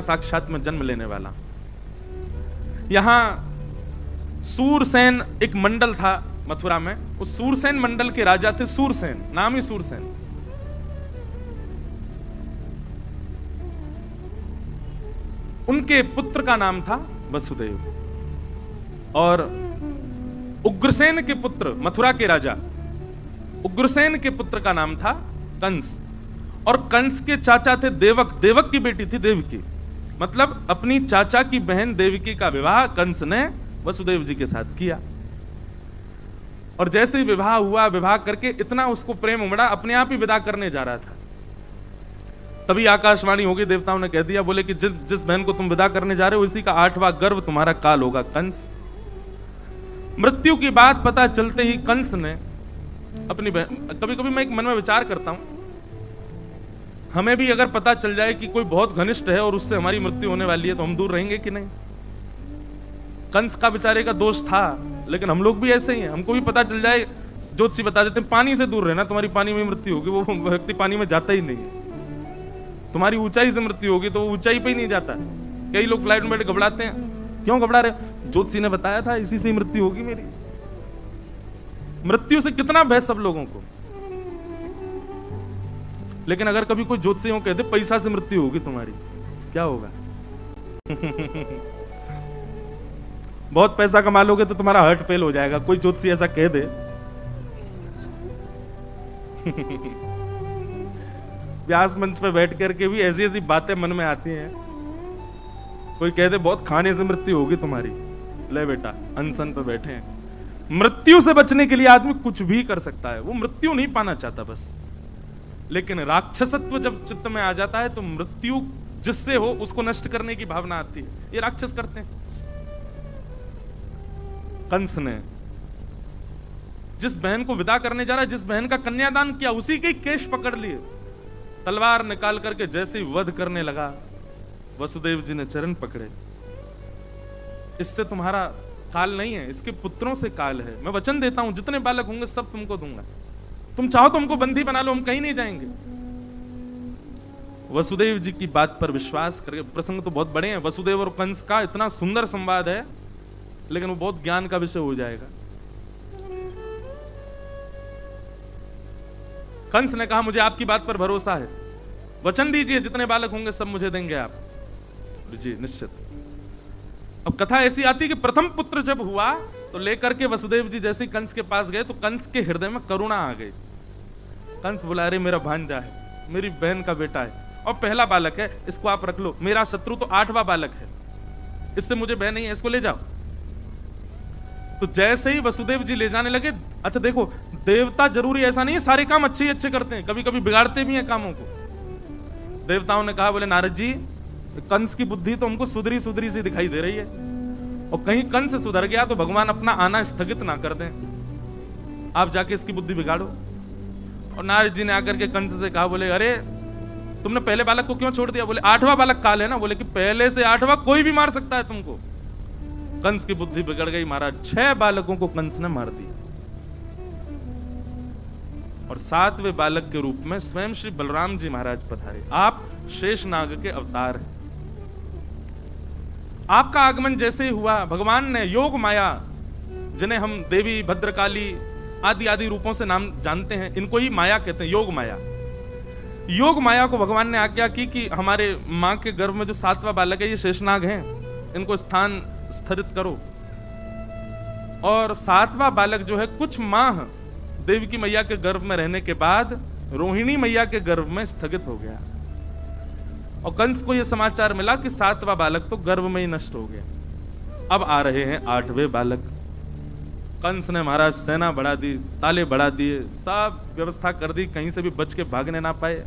साक्षात में जन्म लेने वाला। यहां सूरसेन एक मंडल था मथुरा में, उस सूरसेन मंडल के राजा थे सूरसेन, नाम ही सूरसेन। उनके पुत्र का नाम था वसुदेव और उग्रसेन के पुत्र, मथुरा के राजा उग्रसेन के पुत्र का नाम था कंस। और कंस के चाचा थे देवक, देवक की बेटी थी देवकी। मतलब अपनी चाचा की बहन देवकी का विवाह कंस ने वसुदेव जी के साथ किया। और जैसे ही विवाह हुआ, विवाह करके इतना उसको प्रेम उमड़ा, अपने आप ही विदा करने जा रहा था। तभी आकाशवाणी हो गई, देवताओं ने कह दिया, बोले कि जिस बहन को तुम विदा करने जा रहे हो इसी का 8वां गर्भ तुम्हारा काल होगा कंस। मृत्यु की बात पता चलते ही कंस ने अपनी बहन, कभी कभी मैं एक मन में विचार करता हूं, हमें भी अगर पता चल जाए कि कोई बहुत घनिष्ठ है और उससे हमारी मृत्यु होने वाली है तो हम दूर रहेंगे कि नहीं? कंस का बेचारे का दोष था, लेकिन हम लोग भी ऐसे ही हैं। हमको भी पता चल जाए, ज्योतिषी बता देते हैं पानी से दूर रहना, तुम्हारी पानी में मृत्यु होगी, वो व्यक्ति पानी में जाता ही नहीं है। तुम्हारी ऊंचाई से मृत्यु होगी तो वो ऊंचाई पे ही नहीं जाता। कई लोग फ्लाइट में बैठे घबराते हैं, क्यों घबरा रहे? ज्योतिषी ने बताया था इसी से मृत्यु होगी मेरी। मृत्यु से कितना भय सब लोगों को। लेकिन अगर कभी कोई ज्योतिषियों कह दे पैसा से मृत्यु होगी तुम्हारी, क्या होगा? बहुत पैसा कमा लोगे तो तुम्हारा हार्ट फेल हो जाएगा, कोई ज्योतिषी ऐसा कह दे। व्यास मंच पे बैठ करके भी ऐसी ऐसी बातें मन में आती हैं। कोई कह दे बहुत खाने से मृत्यु होगी तुम्हारी, ले बेटा अनशन पे बैठे हैं। मृत्यु से बचने के लिए आदमी कुछ भी कर सकता है, वो मृत्यु नहीं पाना चाहता बस। लेकिन राक्षसत्व जब चित्त में आ जाता है तो मृत्यु जिससे हो उसको नष्ट करने की भावना आती है। ये राक्षस करते हैं। कंस ने जिस बहन को विदा करने जा रहा है, जिस बहन का कन्यादान किया, उसी के केश पकड़ लिए, तलवार निकाल करके जैसे ही वध करने लगा, वसुदेव जी ने चरण पकड़े। इससे तुम्हारा काल नहीं है, इसके पुत्रों से काल है। मैं वचन देता हूं जितने बालक होंगे सब तुमको दूंगा, तुम चाहो तो हमको बंदी बना लो, हम कहीं नहीं जाएंगे। वसुदेव जी की बात पर विश्वास करके, प्रसंग तो बहुत बड़े हैं, वसुदेव और कंस का इतना सुंदर संवाद है, लेकिन वो बहुत ज्ञान का विषय हो जाएगा। कंस ने कहा मुझे आपकी बात पर भरोसा है, वचन दीजिए जितने बालक होंगे सब मुझे देंगे आप। जी निश्चित। अब कथा ऐसी आती कि प्रथम पुत्र जब हुआ तो लेकर के वसुदेव जी जैसे कंस के पास गए तो कंस के हृदय में करुणा आ गई। कंस बोला अरे मेरा भांजा है, मेरी बहन का बेटा है और पहला बालक है, इसको आप रख लो। मेरा शत्रु तो 8वां बालक है, इससे मुझे भय नहीं है, इसको ले जाओ। तो जैसे ही वसुदेव जी ले जाने लगे, अच्छा देखो देवता जरूरी ऐसा नहीं है सारे काम अच्छे ही अच्छे करते हैं, कभी कभी बिगाड़ते भी हैं कामों को। देवताओं ने कहा बोले नारद जी कंस की बुद्धि तो हमको सुधरी सुधरी सी दिखाई दे रही है, और कहीं कंस सुधर गया तो भगवान अपना आना स्थगित ना कर दें, आप जाके इसकी बुद्धि बिगाड़ो। और नारद जी ने आकर के कंस से कहा बोले अरे तुमने पहले बालक को क्यों छोड़ दिया? बोले 8वां बालक काल है ना। बोले कि पहले से 8वां कोई भी मार सकता है तुमको। कंस की बुद्धि बिगड़ गई महाराज, 6 बालकों को कंस ने मार दिया और 7वें बालक के रूप में स्वयं श्री बलराम जी महाराज पधारे। आप शेषनाग के अवतार हैं। आपका आगमन जैसे ही हुआ, भगवान ने योग माया, जिन्हें हम देवी भद्रकाली आदि आदि रूपों से नाम जानते हैं, इनको ही माया कहते हैं, योग माया। योग माया को भगवान ने आज्ञा की कि हमारे मां के गर्भ में जो 7वां बालक है ये शेषनाग हैं, इनको स्थान स्थिरित करो। और 7वां बालक जो है कुछ माह देवी की मैया के गर्भ में रहने के बाद रोहिणी मैया के गर्भ में स्थगित हो गया। और कंस को यह समाचार मिला कि 7वां बालक तो गर्भ में ही नष्ट हो गया। अब आ रहे हैं 8वें बालक। कंस ने महाराज सेना बढ़ा दी, ताले बढ़ा दिए, सब व्यवस्था कर दी, कहीं से भी बच के भागने ना पाए।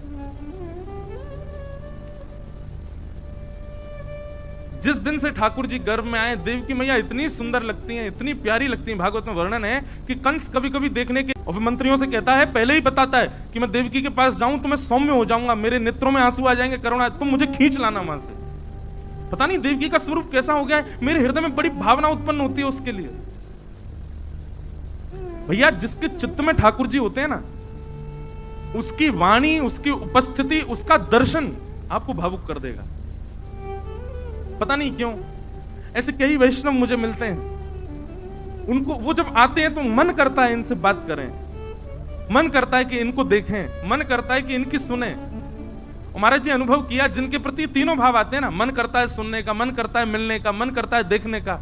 जिस दिन से ठाकुर जी गर्भ में आए, देव की मैया इतनी सुंदर लगती हैं, इतनी प्यारी लगती हैं, भागवत में वर्णन है कि कंस कभी कभी देखने के और मंत्रियों से कहता है, पहले ही बताता है कि मैं देवकी के पास जाऊं तो मैं सौम्य हो जाऊंगा, मेरे नेत्रों में आंसू आ जाएंगे, करुणा तुम मुझे खींच लाना वहां से। पता नहीं देवकी का स्वरूप कैसा हो गया है, मेरे हृदय में बड़ी भावना उत्पन्न होती है उसके लिए। भैया जिसके चित्त में ठाकुर जी होते हैं ना, उसकी वाणी, उसकी उपस्थिति, उसका दर्शन आपको भावुक कर देगा। पता नहीं क्यों ऐसे कई वैष्णव मुझे मिलते हैं, उनको वो जब आते हैं तो मन करता है इनसे बात करें, मन करता है कि इनको देखें, मन करता है कि इनकी सुने। महाराज जी अनुभव किया, जिनके प्रति तीनों भाव आते हैं ना, मन करता है सुनने का, मन करता है मिलने का, मन करता है देखने का,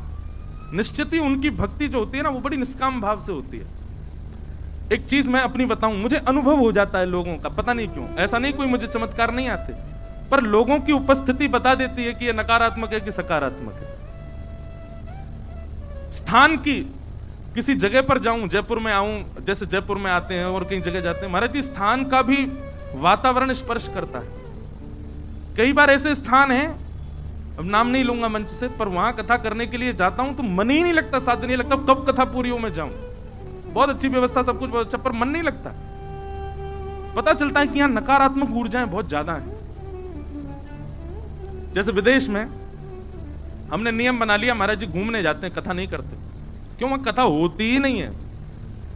निश्चित ही उनकी भक्ति जो होती है ना वो बड़ी निष्काम भाव से होती है। एक चीज मैं अपनी बताऊं, मुझे अनुभव हो जाता है लोगों का, पता नहीं क्यों, ऐसा नहीं कोई मुझे चमत्कार नहीं आते, पर लोगों की उपस्थिति बता देती है कि ये नकारात्मक है कि सकारात्मक है। स्थान की किसी जगह पर जाऊं, जयपुर में आऊं, जैसे जयपुर में आते हैं और कई जगह जाते हैं, महाराज जी स्थान का भी वातावरण स्पर्श करता है। कई बार ऐसे स्थान हैं, अब नाम नहीं लूंगा मंच से, पर वहां कथा करने के लिए जाता हूं तो मन ही नहीं लगता, साथ नहीं लगता कब कथा पूरी हो मैं जाऊं। बहुत अच्छी व्यवस्था, सब कुछ बहुत अच्छा, पर मन नहीं लगता। पता चलता है कि यहां नकारात्मक ऊर्जाएं बहुत ज्यादा हैं। जैसे विदेश में हमने नियम बना लिया, महाराज जी घूमने जाते हैं, कथा नहीं करते। क्यों? वहां कथा होती ही नहीं है,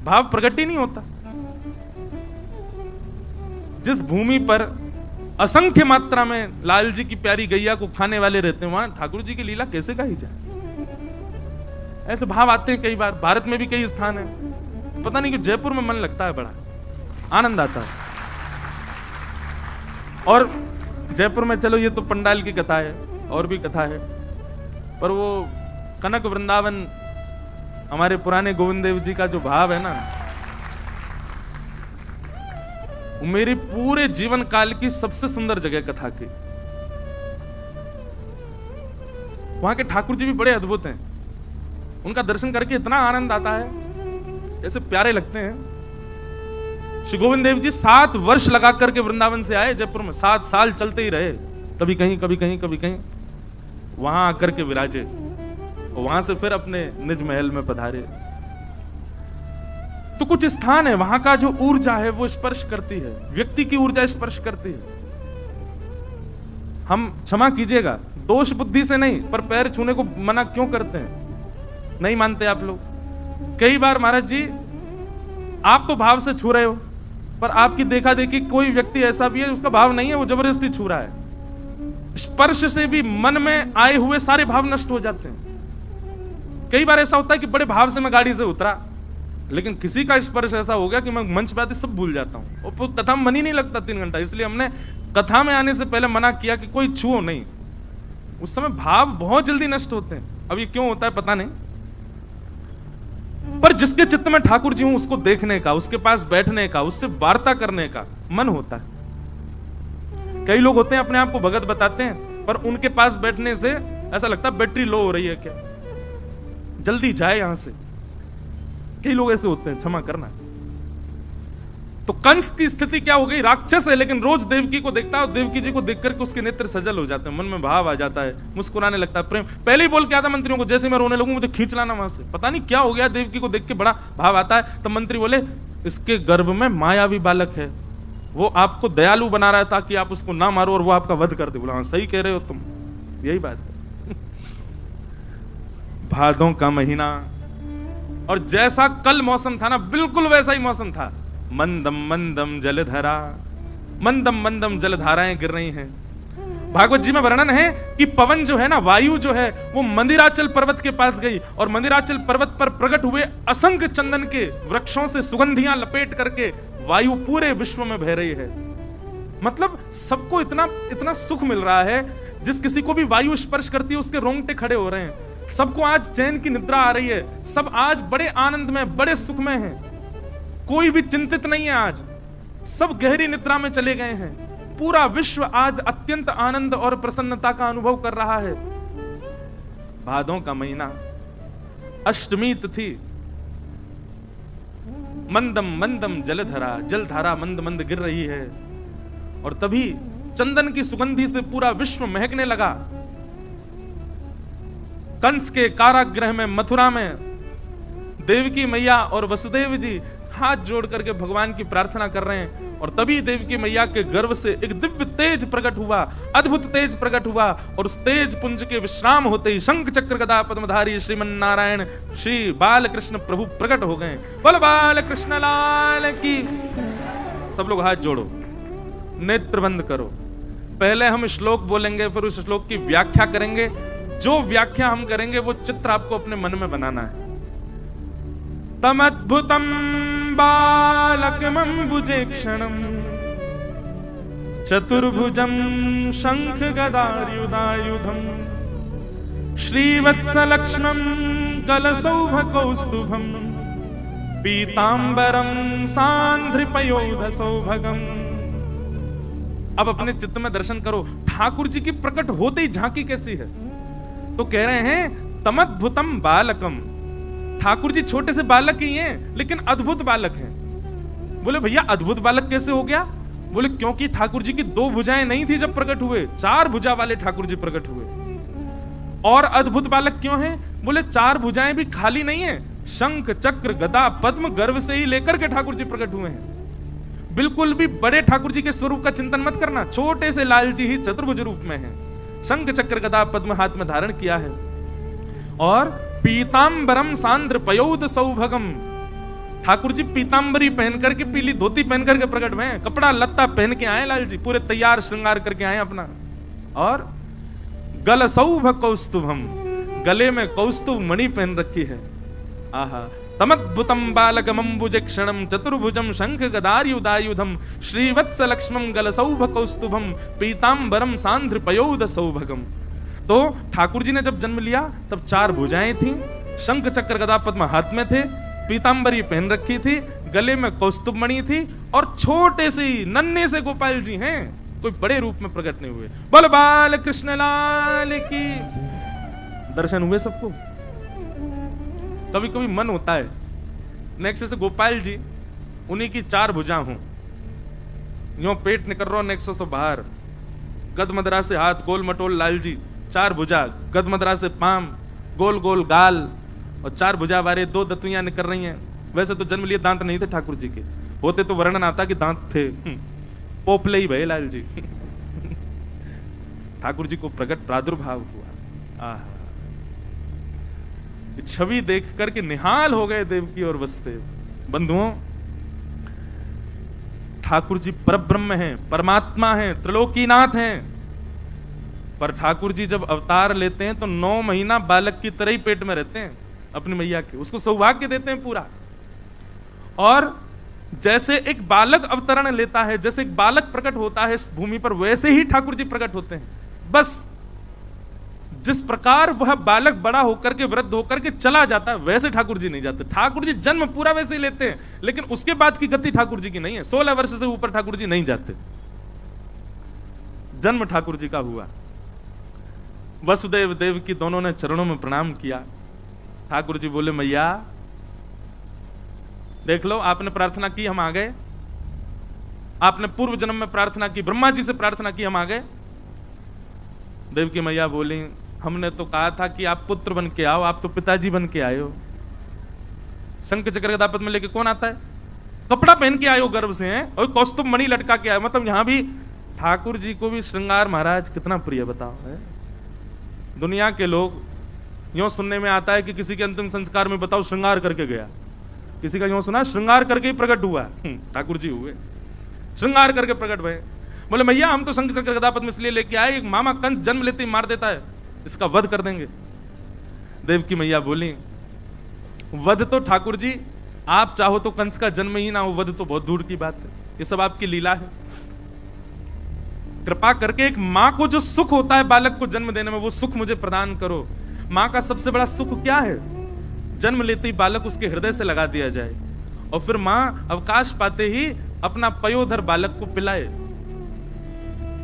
भाव प्रकट ही नहीं होता। जिस भूमि पर असंख्य मात्रा में लाल जी की प्यारी गैया को खाने वाले रहते हैं, वहां ठाकुर जी की लीला कैसे कही जाए? ऐसे भाव आते हैं कई बार। भारत में भी कई स्थान है, पता नहीं क्यों जयपुर में मन लगता है, बड़ा आनंद आता है। और जयपुर में चलो ये तो पंडाल की कथा है, और भी कथा है, पर वो कनक वृंदावन, हमारे पुराने गोविंद देव जी का जो भाव है ना, वो मेरी पूरे जीवन काल की सबसे सुंदर जगह कथा की। वहां के ठाकुर जी भी बड़े अद्भुत हैं, उनका दर्शन करके इतना आनंद आता है, ऐसे प्यारे लगते हैं। श्री गोविंद देव जी 7 वर्ष लगा करके वृंदावन से आए जयपुर में, 7 साल चलते ही रहे, कभी कहीं कभी कहीं कभी कहीं, वहां आकर के विराजे, और वहां से फिर अपने निज महल में पधारे। तो कुछ स्थान है वहां का जो ऊर्जा है वो स्पर्श करती है, व्यक्ति की ऊर्जा स्पर्श करती है। हम क्षमा कीजिएगा, दोष बुद्धि से नहीं, पर पैर छूने को मना क्यों करते हैं? नहीं मानते आप लोग। कई बार महाराज जी आप तो भाव से छू रहे हो, पर आपकी देखा देखी कोई व्यक्ति ऐसा भी है उसका भाव नहीं है, वो जबरदस्ती छू रहा है। स्पर्श से भी मन में आए हुए सारे भाव नष्ट हो जाते हैं। कई बार ऐसा होता है कि बड़े भाव से मैं गाड़ी से उतरा, लेकिन किसी का स्पर्श ऐसा हो गया कि मैं मंच पे आते सब भूल जाता हूं, और कथा में मन ही नहीं लगता 3 घंटा। इसलिए हमने कथा में आने से पहले मना किया कि कोई छुओ नहीं। उस समय भाव बहुत जल्दी नष्ट होते हैं। अब ये क्यों होता है पता नहीं, पर जिसके चित्त में ठाकुर जी हूं उसको देखने का, उसके पास बैठने का, उससे वार्ता करने का मन होता है। कई लोग होते हैं अपने आप को भगत बताते हैं, पर उनके पास बैठने से ऐसा लगता है बैटरी लो हो रही है क्या, जल्दी जाए यहां से। कई लोग ऐसे होते हैं, क्षमा करना। तो कंस की स्थिति क्या हो गई? राक्षस है लेकिन रोज देवकी को देखता है, और देवकी जी को देख करके उसके नेत्र सजल हो जाते हैं, मन में भाव आ जाता है, मुस्कुराने लगता है, प्रेम। पहले ही बोल के आता मंत्रियों को, जैसे मैं रोने लगूं मुझे खींच लाना वहां से। पता नहीं क्या हो गया, देवकी को देख के बड़ा भाव आता है। तो मंत्री बोले इसके गर्भ में मायावी बालक है, वो आपको दयालु बना रहा है ताकि आप उसको ना मारो और वो आपका वध कर दे। बोला हाँ सही कह रहे हो तुम, यही बात है। भादों का महीना, और जैसा कल मौसम था ना, बिल्कुल वैसा ही मौसम था। मंदम मंदम जलधरा, मंदम मंदम जलधाराएं गिर रही हैं। भागवत जी में वर्णन है कि पवन जो है ना, वायु जो है, वो मंदिराचल पर्वत के पास गई, और मंदिराचल पर्वत पर प्रकट हुए असंख्य चंदन के वृक्षों से सुगंधियां लपेट करके वायु पूरे विश्व में बह रही है। मतलब सबको इतना इतना सुख मिल रहा है, जिस किसी को भी वायु स्पर्श करती है उसके रोंगटे खड़े हो रहे हैं। सबको आज चैन की निद्रा आ रही है, सब आज बड़े आनंद में, बड़े सुख में हैं। कोई भी चिंतित नहीं है, आज सब गहरी निद्रा में चले गए हैं। पूरा विश्व आज अत्यंत आनंद और प्रसन्नता का अनुभव कर रहा है। भादों का महीना, अष्टमी तिथि, मंदम मंदम जलधरा, जलधारा मंद मंद गिर रही है, और तभी चंदन की सुगंधी से पूरा विश्व महकने लगा। कंस के कारागृह में, मथुरा में, देवकी मैया और वसुदेव जी हाथ जोड़ करके भगवान की प्रार्थना कर रहे हैं, और तभी देवकी मैया के गर्भ से एक दिव्य तेज प्रकट हुआ, अद्भुत तेज प्रकट हुआ, और उस तेज पुंज के विश्राम होते ही शंख चक्र गदा पद्मधारी श्रीमन नारायण श्री बालकृष्ण प्रभु प्रकट हो गए। बोल बालकृष्ण लाल की। सब लोग हाथ जोड़ो, नेत्र बंद करो। पहले हम श्लोक बोलेंगे, फिर उस श्लोक की व्याख्या करेंगे, जो व्याख्या हम करेंगे वो चित्र आपको अपने मन में बनाना है। तमद्भुतम बालकमंबुजे क्षणम चतुर्भुजम शंख गदायुधायुधम श्रीवत्सलक्ष्मं कलसौभकौस्तुभम पीतांबरम सांध्रिपयोधसौभगम। अब अपने चित्त में दर्शन करो, ठाकुर जी की प्रकट होते ही झांकी कैसी है। तो कह रहे हैं तमद्भुतम बालकम, ठाकुर जी छोटे से बालक ही हैं लेकिन अद्भुत बालक हैं। बोले भैया अद्भुत बालक कैसे हो गया? बोले क्योंकि ठाकुर जी की 2 भुजाएं नहीं थी जब प्रकट हुए, 4 भुजा वाले ठाकुर जी प्रकट हुए। और अद्भुत बालक क्यों हैं? बोले 4 भुजाएं भी खाली नहीं है, शंख चक्र गदा पद्म गर्भ से ही लेकर के ठाकुर जी प्रकट हुए हैं। बिल्कुल भी बड़े ठाकुर जी के स्वरूप का चिंतन मत करना, छोटे से लाल जी ही चतुर्भुज रूप में हैं। शंख चक्र गदा पद्म हाथ में धारण किया है। और पीतांबरम सांद्र पयोध सौभगम, ठाकुर जी पीतांबरी पहन करके, पीली धोती पहन करके प्रकट हुए हैं, कपड़ा लत्ता पहन के आए लाल जी, पूरे तैयार श्रृंगार करके आए अपना। और गल सौभ कौस्तुभम, गले में कौस्तुभ मणि पहन रखी है। आहा, तमद्भुतम बालकमंबुजे क्षणम चतुर्भुजम शंख गदायुधायुधम श्रीवत्सलक्ष्मं गलसौभ कौस्तुभम पीतांबरम सांध्र पयोध सौभगम। तो ठाकुर जी ने जब जन्म लिया तब 4 भुजाएं थीं, शंख चक्र गदा पद्म हाथ में थे, पीतांबरी पहन रखी थी, गले में कौस्तुभ मणि थी, और छोटे से ही नन्हे से गोपाल जी हैं, कोई बड़े रूप में प्रकट नहीं हुए। बोल बाल कृष्ण लाल की। दर्शन हुए सबको? कभी कभी मन होता है नेक्स्ट से गोपाल जी उन्हीं की 4 भुजा हों, यो पेट निकल रहा नेक्सो से बाहर, गदमदरा से हाथ गोल मटोल लाल जी, 4 भुजा, गदमदरा से पाम, गोल गोल गाल, और 4 भुजा वाले 2 दतुइयां निकल रही हैं। वैसे तो जन्म लिए दांत नहीं थे ठाकुर जी के, होते तो वर्णन आता कि दांत थे, पोपले ही भये लाल जी। ठाकुर जी को प्रकट प्रादुर्भाव हुआ। आहा, छवि देख करके निहाल हो गए देवकी और वसुदेव। बंधुओं, ठाकुर जी परब्रह्म हैं, परमात्मा हैं, त्रिलोकीनाथ हैं, पर ठाकुर जी जब अवतार लेते हैं तो 9 महीना बालक की तरह ही पेट में रहते हैं अपनी मैया के, उसको सौभाग्य देते हैं पूरा। और जैसे एक बालक अवतरण लेता है, जैसे एक बालक प्रकट होता है इस भूमि पर, वैसे ही ठाकुर जी प्रकट होते हैं। बस जिस प्रकार वह बालक बड़ा होकर के वृद्ध होकर के चला जाता है, वैसे ठाकुर जी नहीं जाते। ठाकुर जी जन्म पूरा वैसे ही लेते हैं, लेकिन उसके बाद की गति ठाकुर जी की नहीं है। 16 वर्ष से ऊपर ठाकुर जी नहीं जाते। जन्म ठाकुर जी का हुआ। वसुदेव देवकी दोनों ने चरणों में प्रणाम किया। ठाकुर जी बोले मैया देख लो, आपने प्रार्थना की, हम आ गए। आपने पूर्व जन्म में प्रार्थना की, ब्रह्मा जी से प्रार्थना की, हम आ गए। देवकी मैया बोली हमने तो कहा था कि आप पुत्र बन के आओ, आप तो पिताजी बन के आए हो। शंख चक्र गदा पद्म में लेके कौन आता है? कपड़ा पहन के आए हो गर्भ से हैं, और कौस्तुभ मणि लटका के आए। मतलब यहां भी ठाकुर जी को भी श्रृंगार महाराज कितना प्रिय बताओ है। दुनिया के लोग यूं सुनने में आता है कि किसी के अंतिम संस्कार में बताओ श्रृंगार करके गया, किसी का यूं सुना श्रृंगार करके ही प्रकट हुआ। ठाकुर जी हुए श्रृंगार करके प्रकट हुए। बोले मैया हम तो शंख चक्र गदा पद्म इसलिए लेके आए, एक मामा कंस जन्म लेते ही मार देता है, इसका वध कर देंगे। देवकी मैया बोली वध तो ठाकुर जी आप चाहो तो कंस का जन्म ही ना हो, वध तो बहुत दूर की बात है, ये सब आपकी लीला है। कृपा करके एक मां को जो सुख होता है बालक को जन्म देने में, वो सुख मुझे प्रदान करो। मां का सबसे बड़ा सुख क्या है? जन्म लेते ही बालक उसके हृदय से लगा दिया जाए, और फिर मां अवकाश पाते ही अपना पयोधर बालक को पिलाए।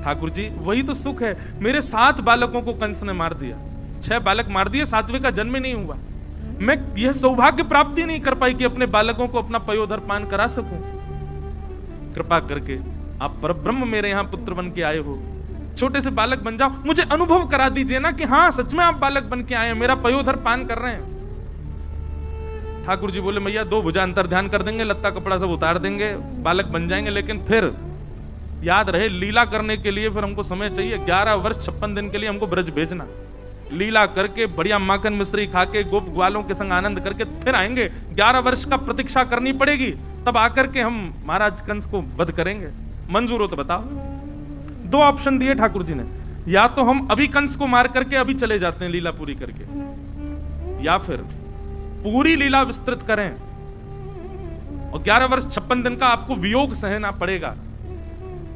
ठाकुर जी वही तो सुख है। मेरे 7 बालकों को कंस ने मार दिया, 6 बालक मार दिए, 7वें का जन्म ही नहीं हुआ। मैं यह सौभाग्य प्राप्ति नहीं कर पाई कि अपने बालकों को अपना पयोधर पान करा सकूं। कृपा करके आप परब्रह्म मेरे यहां पुत्र बन के आए हो, छोटे से बालक बन जाओ, मुझे अनुभव करा दीजिए ना कि हाँ सच में आप बालक बन के आए हैं, मेरा पयोधर पान कर रहे हैं। ठाकुर जी बोले मैया 2 भुजा अंतर ध्यान कर देंगे, लत्ता कपड़ा सब उतार देंगे, बालक बन जाएंगे, लेकिन फिर याद रहे लीला करने के लिए फिर हमको समय चाहिए। 11 वर्ष 56 दिन के लिए हमको ब्रज भेजना, लीला करके बढ़िया माखन मिश्री खा के गोप ग्वालों के संग आनंद करके फिर आएंगे। 11 वर्ष का प्रतीक्षा करनी पड़ेगी, तब आकर के हम महाराज कंस को वध करेंगे। मंजूर हो तो बताओ। 2 ऑप्शन दिए ठाकुर जी ने, या तो हम अभी कंस को मार करके अभी चले जाते हैं लीला पूरी करके, या फिर पूरी लीला विस्तृत करें और 11 वर्ष 56 दिन का आपको वियोग सहना पड़ेगा,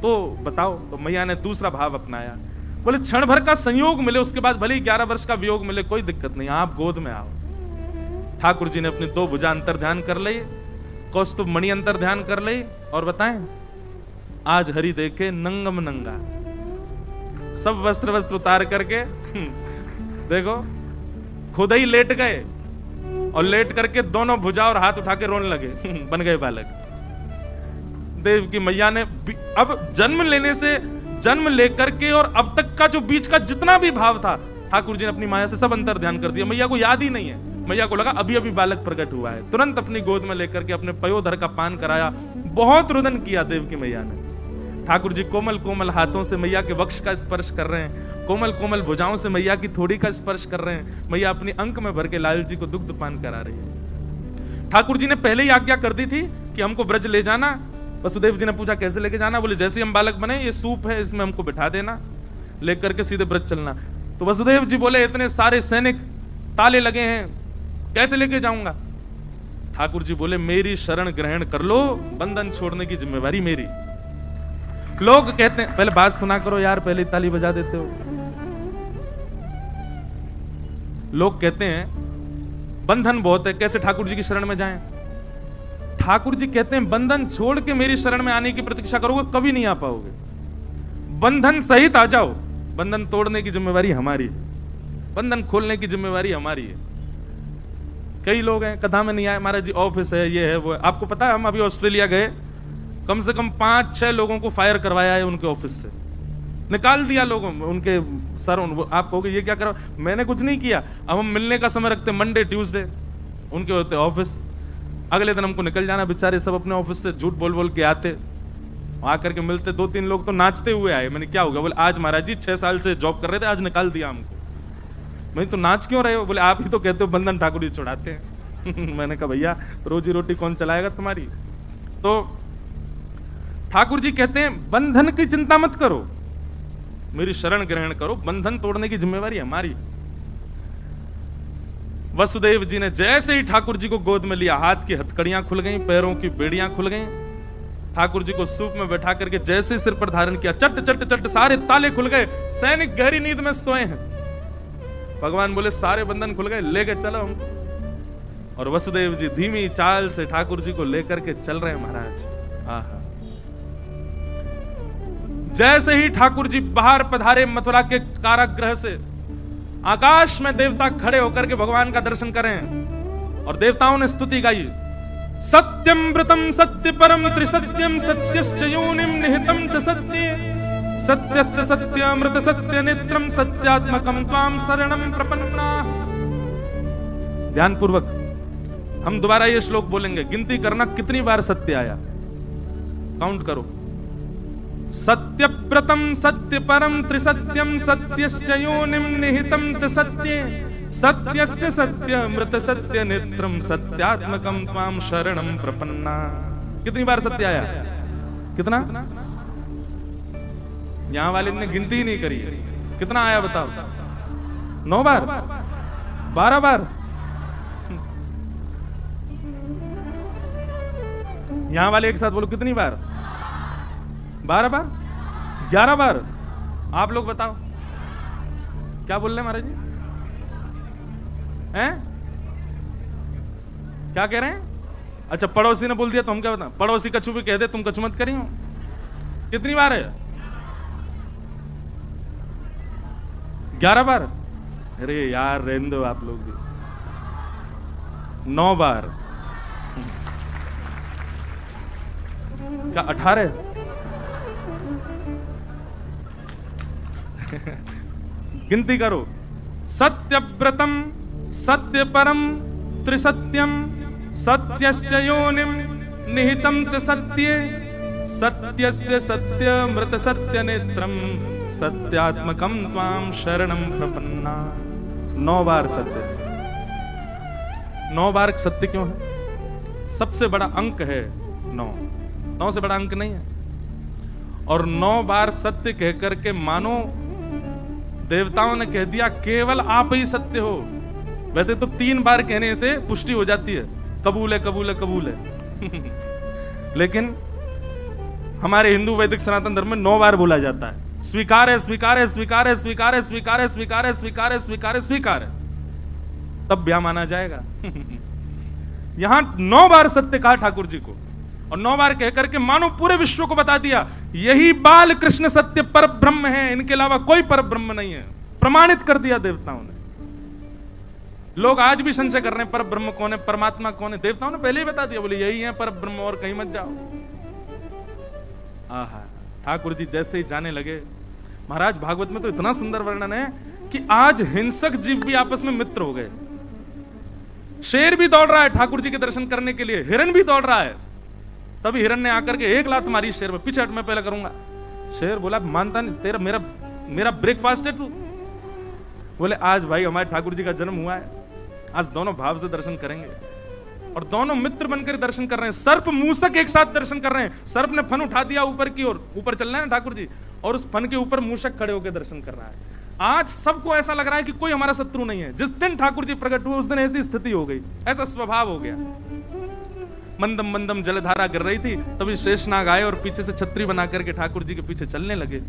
तो बताओ। तो मैया ने दूसरा भाव अपनाया, बोले क्षण भर का संयोग मिले, उसके बाद भले ही 11 वर्ष का वियोग मिले, कोई दिक्कत नहीं, आप गोद में आओ। ठाकुर जी ने अपनी 2 भुजा अंतर ध्यान कर ली, कौस्तुभ मणि अंतर ध्यान कर ली, और बताएं आज हरि देखे नंगम नंगा, सब वस्त्र उतार करके देखो खुद ही लेट गए, और लेट करके दोनों भुजा और हाथ उठा के रोने लगे, बन गए बालक। देव की मैया ने अब जन्म लेकर के और अब तक का जो बीच का जितना भी भाव था, ठाकुर जी ने अपनी माया से सब अंतर ध्यान कर दिया। मैया को याद ही नहीं है, मैया को लगा अभी अभी बालक प्रकट हुआ है, तुरंत अपनी गोद में लेकर के अपने पयोधर का पान कराया। बहुत रुदन किया देव की मैया ने। ठाकुर जी कोमल कोमल हाथों से मैया के वक्ष का स्पर्श कर रहे हैं, कोमल कोमल भुजाओं से मैया की थोड़ी का स्पर्श कर रहे हैं। मैया अपनी अंक में भर के लाल जी को दुग्ध पान करा रही है। ठाकुर जी ने पहले ही आज्ञा कर दी थी कि हमको ब्रज ले जाना। वसुदेव जी ने पूछा कैसे लेके जाना, बोले जैसे ही हम बालक बने, ये सूप है इसमें हमको बिठा देना, लेकर के सीधे ब्रज चलना। तो वसुदेव जी बोले इतने सारे सैनिक ताले लगे हैं, कैसे लेके जाऊंगा। ठाकुर जी बोले मेरी शरण ग्रहण कर लो, बंधन छोड़ने की जिम्मेवारी मेरी। लोग कहते हैं, पहले बात सुना करो यार, पहले ताली बजा देते हो। लोग कहते हैं बंधन बहुत है, कैसे ठाकुर जी की शरण में जाएं। ठाकुर जी कहते हैं बंधन छोड़ के मेरी शरण में आने की प्रतीक्षा करोगे कभी नहीं आ पाओगे, बंधन सहित आ जाओ। बंधन तोड़ने की जिम्मेवारी हमारी है, बंधन खोलने की जिम्मेवारी हमारी है। कई लोग हैं कथा में नहीं आए, महाराज जी ऑफिस है, ये है वो है। आपको पता है हम अभी ऑस्ट्रेलिया गए, कम से कम 5-6 लोगों को फायर करवाया है उनके ऑफिस से, निकाल दिया लोगों उनके सर। आप कहोगे ये क्या करो, मैंने कुछ नहीं किया। अब हम मिलने का समय रखते मंडे ट्यूसडे, उनके होते ऑफिस, अगले दिन हमको निकल जाना। बेचारे सब अपने ऑफिस से झूठ बोल बोल के आते, आकर के मिलते। 2-3 लोग तो नाचते हुए आए। मैंने क्या हो गया, बोले आज महाराज जी 6 साल से जॉब कर रहे थे, आज निकाल दिया हमको। मैं तो नाच क्यों रहे हो, बोले आप ही तो कहते हो बंधन ठाकुर जी छुड़ाते हैं। मैंने कहा भैया रोजी रोटी कौन चलाएगा तुम्हारी। तो ठाकुर जी कहते हैं बंधन की चिंता मत करो, मेरी शरण ग्रहण करो, बंधन तोड़ने की जिम्मेवारी हमारी। वसुदेव जी ने जैसे ही ठाकुर जी को गोद में लिया, हाथ की हथकड़ियां खुल गईं, पैरों की बेड़ियां खुल गईं। ठाकुर जी को सूप में बैठा करके जैसे सिर पर धारण किया, चट चट चट सारे ताले खुल गए। सैनिक गहरी नींद में सोए हैं। भगवान बोले सारे बंधन खुल गए, लेके चलो हमको। और वसुदेव जी धीमी चाल से ठाकुर जी को लेकर के चल रहे हैं महाराज। आहा, जैसे ही ठाकुर जी बाहर पधारे मथुरा के कारागृह से, आकाश में देवता खड़े होकर के भगवान का दर्शन करें और देवताओं ने स्तुति गाई। सत्यम व्रतम सत्य परम त्रिसत्यम सत्यश्च योनिम निहितम च सत्ये सत्यस्य सत्यामृत सत्य नेत्रम सत्यात्मकम त्वाम शरणम प्रपन्ना। ध्यान पूर्वक हम दोबारा ये श्लोक बोलेंगे, गिनती करना कितनी बार सत्य आया, काउंट करो। सत्यव्रतम सत्य परम त्रिसत्यम सत्यश्च योनिम निहितम च सत्ये सत्यस्य सत्यामृत सत्य नेत्रम सत्यात्मकम त्वाम शरणम प्रपन्ना। कितनी बार सत्य आया, कितना? यहां वाले ने गिनती ही नहीं करी, कितना आया बताओ? 9 बार, 12 बार? यहां वाले एक साथ बोलो कितनी बार? 12 बार? 11 बार? आप लोग बताओ क्या बोल रहे हैं महाराज जी? हैं? क्या कह रहे हैं? अच्छा पड़ोसी ने बोल दिया तो हम क्या बताएं? पड़ोसी कछू भी कह दे तुम कछू मत करी हो। कितनी बार है? 11 बार? अरे यार रहने दो आप लोग भी। 9 बार? क्या 18? गिनती करो। सत्यव्रतम सत्य परम त्रिसत्यम सत्यश्च योनिम निहितम च सत्ये सत्यस्य सत्यमृत सत्य नेत्रम सत्यात्मकम त्वाम शरणम प्रपन्ना। 9 बार सत्य। 9 बार सत्य क्यों है? सबसे बड़ा अंक है 9, 9 से बड़ा अंक नहीं है। और 9 बार सत्य कहकर के मानो देवताओं ने कह दिया केवल आप ही सत्य हो। वैसे तो 3 बार कहने से पुष्टि हो जाती है, कबूल है कबूल है कबूल है लेकिन हमारे हिंदू वैदिक सनातन धर्म में 9 बार बोला जाता है, स्वीकार है स्वीकार है स्वीकार है स्वीकार है स्वीकार है स्वीकार है स्वीकार है स्वीकार है स्वीकार है, तब ब्याह माना जाएगा। यहां 9 बार सत्य कहा ठाकुर जी को, और 9 बार कहकर के मानो पूरे विश्व को बता दिया यही बाल कृष्ण सत्य पर ब्रह्म है, इनके अलावा कोई पर ब्रह्म नहीं है। प्रमाणित कर दिया देवताओं ने। लोग आज भी संशय कर रहे हैं पर ब्रह्म कौन है, परमात्मा कौन है। देवताओं ने पहले ही बता दिया, बोले यही है पर ब्रह्म, और कहीं मत जाओ। आहा, ठाकुर जी जैसे ही जाने लगे, महाराज भागवत में तो इतना सुंदर वर्णन है कि आज हिंसक जीव भी आपस में मित्र हो गए। शेर भी दौड़ रहा है ठाकुर जी के दर्शन करने के लिए, हिरन भी दौड़ रहा है। तभी हिरन ने आकर के 1 लात मारी शेर में, पीछे हट, मैं पहले करूंगा। शेर बोला मानता नहीं, तेरा मेरा ब्रेकफास्ट है तू। बोले आज भाई हमारे ठाकुर जी का जन्म हुआ है, आज दोनों भाव से दर्शन करेंगे। और दोनों मित्र बनकर दर्शन कर रहे हैं। सर्प मूसक एक साथ दर्शन कर रहे हैं। सर्प ने फन उठा दिया ऊपर की ओर, ऊपर चल रहे हैं ठाकुर जी, और उस फन के ऊपर मूसक खड़े होकर दर्शन कर रहा है। आज सबको ऐसा लग रहा है कि कोई हमारा शत्रु नहीं है। जिस दिन ठाकुर जी प्रकट हुए उस दिन ऐसी स्थिति हो गई, ऐसा स्वभाव हो गया। मंदम मंदम जलधारा गिर रही थी, तभी शेषनाग आए और पीछे से छतरी बना करके ठाकुर जी के पीछे चलने लगे।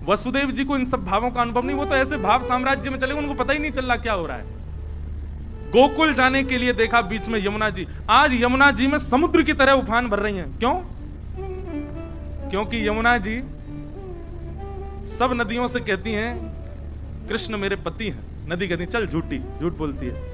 वसुदेव जी को इन सब भावों का अनुभव नहीं, वो तो ऐसे भाव साम्राज्य में चले, उनको पता ही नहीं चल रहा क्या हो रहा है। गोकुल जाने के लिए देखा बीच में यमुना जी। आज यमुना जी में समुद्र की तरह उफान भर रही हैं। क्यों? क्योंकि यमुना जी सब नदियों से कहती हैं कृष्ण मेरे पति हैं। नदी कहती चल झूठी, झूठ बोलती है।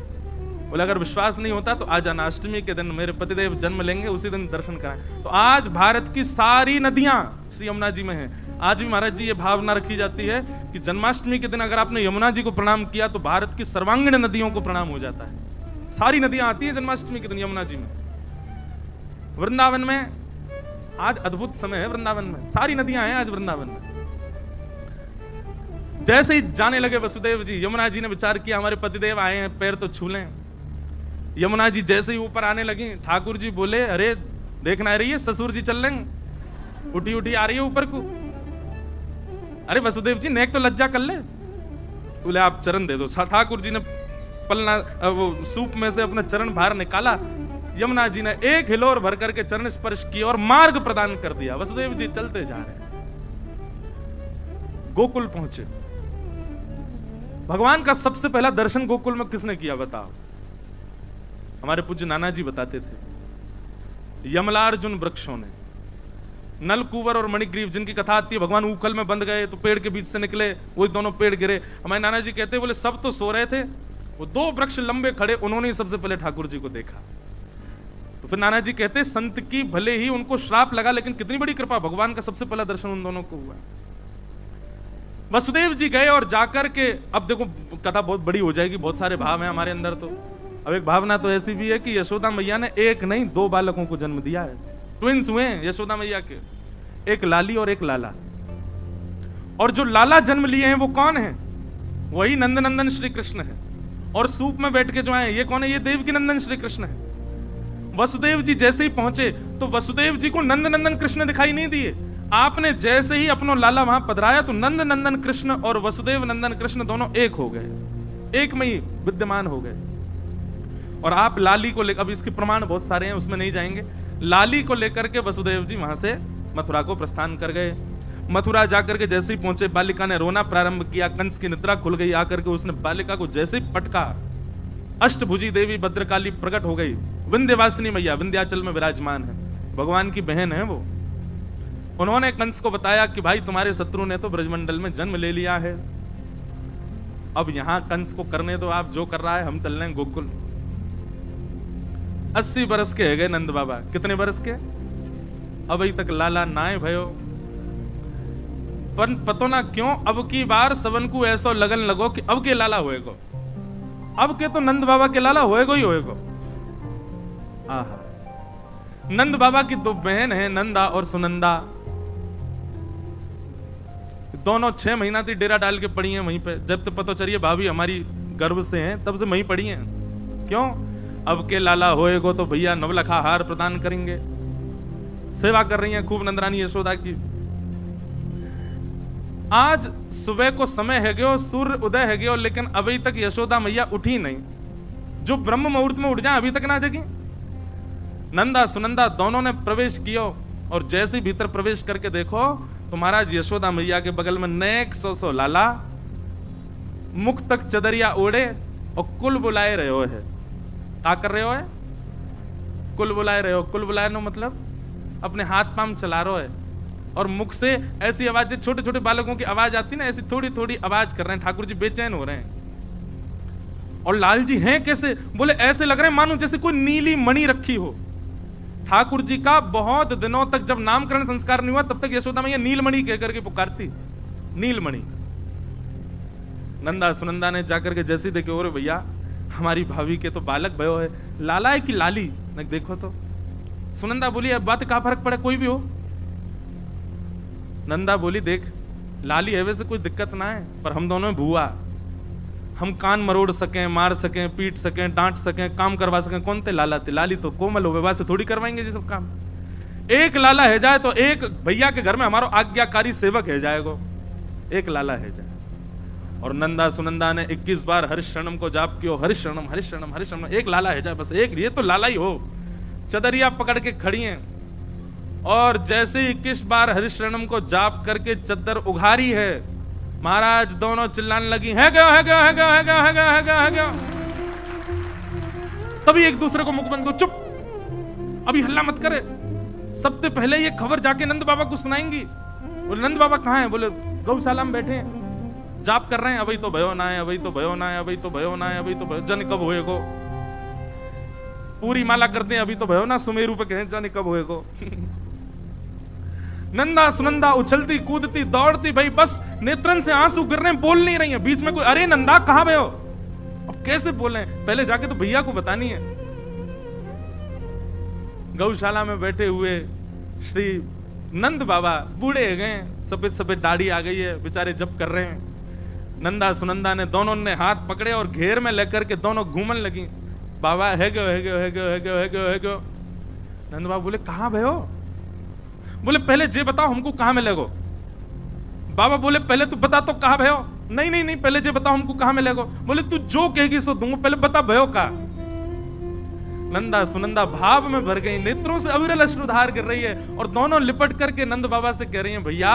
बोले अगर विश्वास नहीं होता तो आज अष्टमी के दिन मेरे पतिदेव जन्म लेंगे, उसी दिन दर्शन कराएं। तो आज भारत की सारी नदियां श्री यमुना जी में हैं। आज भी महाराज जी ये भावना रखी जाती है कि जन्माष्टमी के दिन अगर आपने यमुना जी को प्रणाम किया तो भारत की सर्वांगीण नदियों को प्रणाम हो जाता है। सारी नदियां आती हैं जन्माष्टमी के दिन यमुना जी में। वृंदावन में आज अद्भुत समय है, वृंदावन में सारी नदियां हैं आज वृंदावन में। जैसे ही जाने लगे वसुदेव जी, यमुना जी ने विचार किया हमारे पतिदेव आए हैं, पैर तो छू लें। यमुना जी जैसे ही ऊपर आने लगी, ठाकुर जी बोले अरे देखना रही है ससुर जी चल लेंगे, उठी उठी आ रही है ऊपर को। अरे वसुदेव जी नेक तो लज्जा कर ले। बोले आप चरण दे दो। ठाकुर जी ने पलना वो सूप में से अपना चरण बाहर निकाला। यमुना जी ने एक हिलोर भर करके चरण स्पर्श किया और मार्ग प्रदान कर दिया। वसुदेव जी चलते जा रहे हैं, गोकुल पहुंचे। भगवान का सबसे पहला दर्शन गोकुल में किसने किया बताओ? हमारे पूज्य नाना जी बताते थे यमलार्जुन वृक्षों ने। नलकुवर और मणिग्रीव जिनकी कथा आती है, भगवान ऊखल में बंद गए तो पेड़ के बीच से निकले, वो दोनों पेड़ गिरे। हमारे नाना जी कहते बोले सब तो सो रहे थे, वो 2 वृक्ष लंबे खड़े, उन्होंने ही सबसे पहले ठाकुर जी को देखा। तो फिर नाना जी कहते संत की भले ही उनको श्राप लगा, लेकिन कितनी बड़ी कृपा, भगवान का सबसे पहला दर्शन उन दोनों को हुआ। वसुदेव जी गए और जाकर के, अब देखो कथा बहुत बड़ी हो जाएगी, बहुत सारे भाव हैं हमारे अंदर। तो अब एक भावना तो ऐसी भी है कि यशोदा मैया ने एक नहीं 2 बालकों को जन्म दिया है। ट्विंस हुए यशोदा मैया के, एक लाली और एक लाला। और जो लाला जन्म लिए हैं वो कौन है? वही नंदनंदन श्री कृष्ण है। और सूप में बैठ के जो आए ये कौन है? ये देवकी नंदन श्री कृष्ण है। वसुदेव जी जैसे ही पहुंचे तो वसुदेव जी को नंदनंदन कृष्ण दिखाई नहीं दिए। आपने जैसे ही अपना लाला वहां पधराया तो नंद नंदन कृष्ण और वसुदेव नंदन कृष्ण दोनों एक हो गए, एक में ही विद्यमान हो गए। और आप लाली को लेकर, अब इसके प्रमाण बहुत सारे हैं, उसमें नहीं जाएंगे। लाली को लेकर के वसुदेव जी वहां से मथुरा को प्रस्थान कर गए। मथुरा जाकर के जैसे ही पहुंचे, बालिका ने रोना प्रारंभ किया। कंस की निद्रा खुल गई। आकर के उसने बालिका को जैसे ही पटका, अष्टभुजी देवी भद्रकाली प्रकट हो गई। विंध्यवासिनी मैया विंध्याचल में विराजमान है, भगवान की बहन है वो। उन्होंने कंस को बताया कि भाई तुम्हारे शत्रु ने तो ब्रजमंडल में जन्म ले लिया है, अब यहां कंस को करने दो, आप जो कर रहा है, हम चल रहे हैं गोकुल। 80 बरस के है गए नंद बाबा। कितने बरस के? अभी तक लाला नाय भयो। पर पतो ना क्यों अब की बार सबन को ऐसा लगन लगो कि अब के लाला होएगो, अब के तो नंद बाबा के लाला होएगो ही होएगो। आहा, नंद बाबा की 2 बहन है, नंदा और सुनंदा। दोनों 6 महीना थी डेरा डाल के पड़ी हैं वहीं पे। जब तो पता चलिए भाभी हमारी गर्भ से हैं, तब से वहीं पड़ी हैं। क्यों? अब के लाला होएगो तो भैया नवलखा हार प्रदान करेंगे। सेवा कर रही हैं खूब नंदरानी यशोदा की। आज सुबह को समय है गयो, सूर्य उदय है गयो, लेकिन अभी तक यशोदा मैया उठी नहीं। जो ब्रह्म मुहूर्त में उठ जाए अभी तक ना जगी। नंदा सुनंदा दोनों ने प्रवेश किया और जैसे ही भीतर प्रवेश करके देखो तो महाराज यशोदा मैया के बगल में नेक सौ लाला मुख तक चदरिया ओढ़े और कुल बुलाए रहे हो है। क्या कर रहे हो है? कुल बुलाए रहे हो। कुल बुलाए नो मतलब अपने हाथ पांव चला रहे हो और मुख से ऐसी आवाज, छोटे छोटे बालकों की आवाज आती ना, ऐसी थोड़ी थोड़ी आवाज कर रहे हैं। ठाकुर जी बेचैन हो रहे हैं। और लाल जी हैं कैसे? बोले ऐसे लग रहे हैं मानो जैसे कोई नीली मणि रखी हो। ठाकुर जी का बहुत दिनों तक जब नामकरण संस्कार नहीं हुआ तब तक यशोदा मैया नीलमणि कह करके पुकारती, नीलमणि। नंदा सुनंदा ने जाकर के जैसे देखे, और भैया हमारी भाभी के तो बालक भयो है, लाला है कि लाली? न देखो तो। सुनंदा बोली अब बात का फर्क पड़े, कोई भी हो। नंदा बोली देख लाली है वैसे कोई दिक्कत ना है, पर हम दोनों भूआ, हम कान मरोड़ सकें, मार सकें, पीट सकें, डांट सकें, काम करवा सकें। कौन थे? लाला थे। लाली तो कोमल हो, विवाह से थोड़ी करवाएंगे जी सब काम। एक लाला है जाए तो एक भैया के घर में हमारा आज्ञाकारी सेवक है जाएगो, एक लाला है जाए। और नंदा सुनंदा ने 21 बार हरिशरणम को जाप किया, हरिशरणम हरिशरणम हरिशरणम, एक लाला है जाए बस, एक ये तो लाला ही हो। चदरिया पकड़ के खड़ी हैं और जैसे 21 बार हरिशरणम को जाप करके चद्दर उघारी है, महाराज दोनों चिल्लाने लगी है गया है गया है गया है गया है गया है गया है गया। तभी एक दूसरे को मुख बंद को, चुप अभी हल्ला मत करे, सबसे पहले ये खबर जाके नंद बाबा को सुनाएंगी। बोले नंद बाबा कहाँ हैं? बोले गौशाला में बैठे हैं, जाप कर रहे हैं। अभी तो भयो ना है, अभी तो भयो ना है, अभी तो भयो ना है, अभी तो भयो, जन कब होएगो? पूरी माला करते हैं, अभी तो भयो ना, सुमेरु पे कहें जाने कब होएगो। नंदा सुनंदा उछलती कूदती दौड़ती, भाई बस नेत्रन से आंसू गिर रहे हैं, बोल नहीं रही है। बीच में कोई अरे नंदा कहां भयो? अब कैसे बोले? पहले जाके तो भैया को बतानी है। गौशाला में बैठे हुए श्री नंद बाबा बूढ़े हो गए, सफेद सफेद दाढ़ी आ गई है, बेचारे जप कर रहे हैं। नंदा सुनंदा ने दोनों ने हाथ पकड़े और घेर में लेकर के दोनों घूमन लगी। बाबा है गयो है गयो है गयो है गयो है गयो है गयो। नंद बाबा बोले कहां भयो? बोले पहले जे बताओ हमको कहां मिलेगो। बाबा बोले पहले तू बता तो कहां भयो? नहीं नहीं नहीं, पहले जे बताओ हमको कहां मिलेगो। बोले तू जो कहेगी सो दूंगा, पहले बता भयो का। नंदा सुनंदा भाव में भर गई, नेत्रों से अविरल अश्रुधार गिर रही है और दोनों लिपट करके नंद बाबा से कह रही हैं, भैया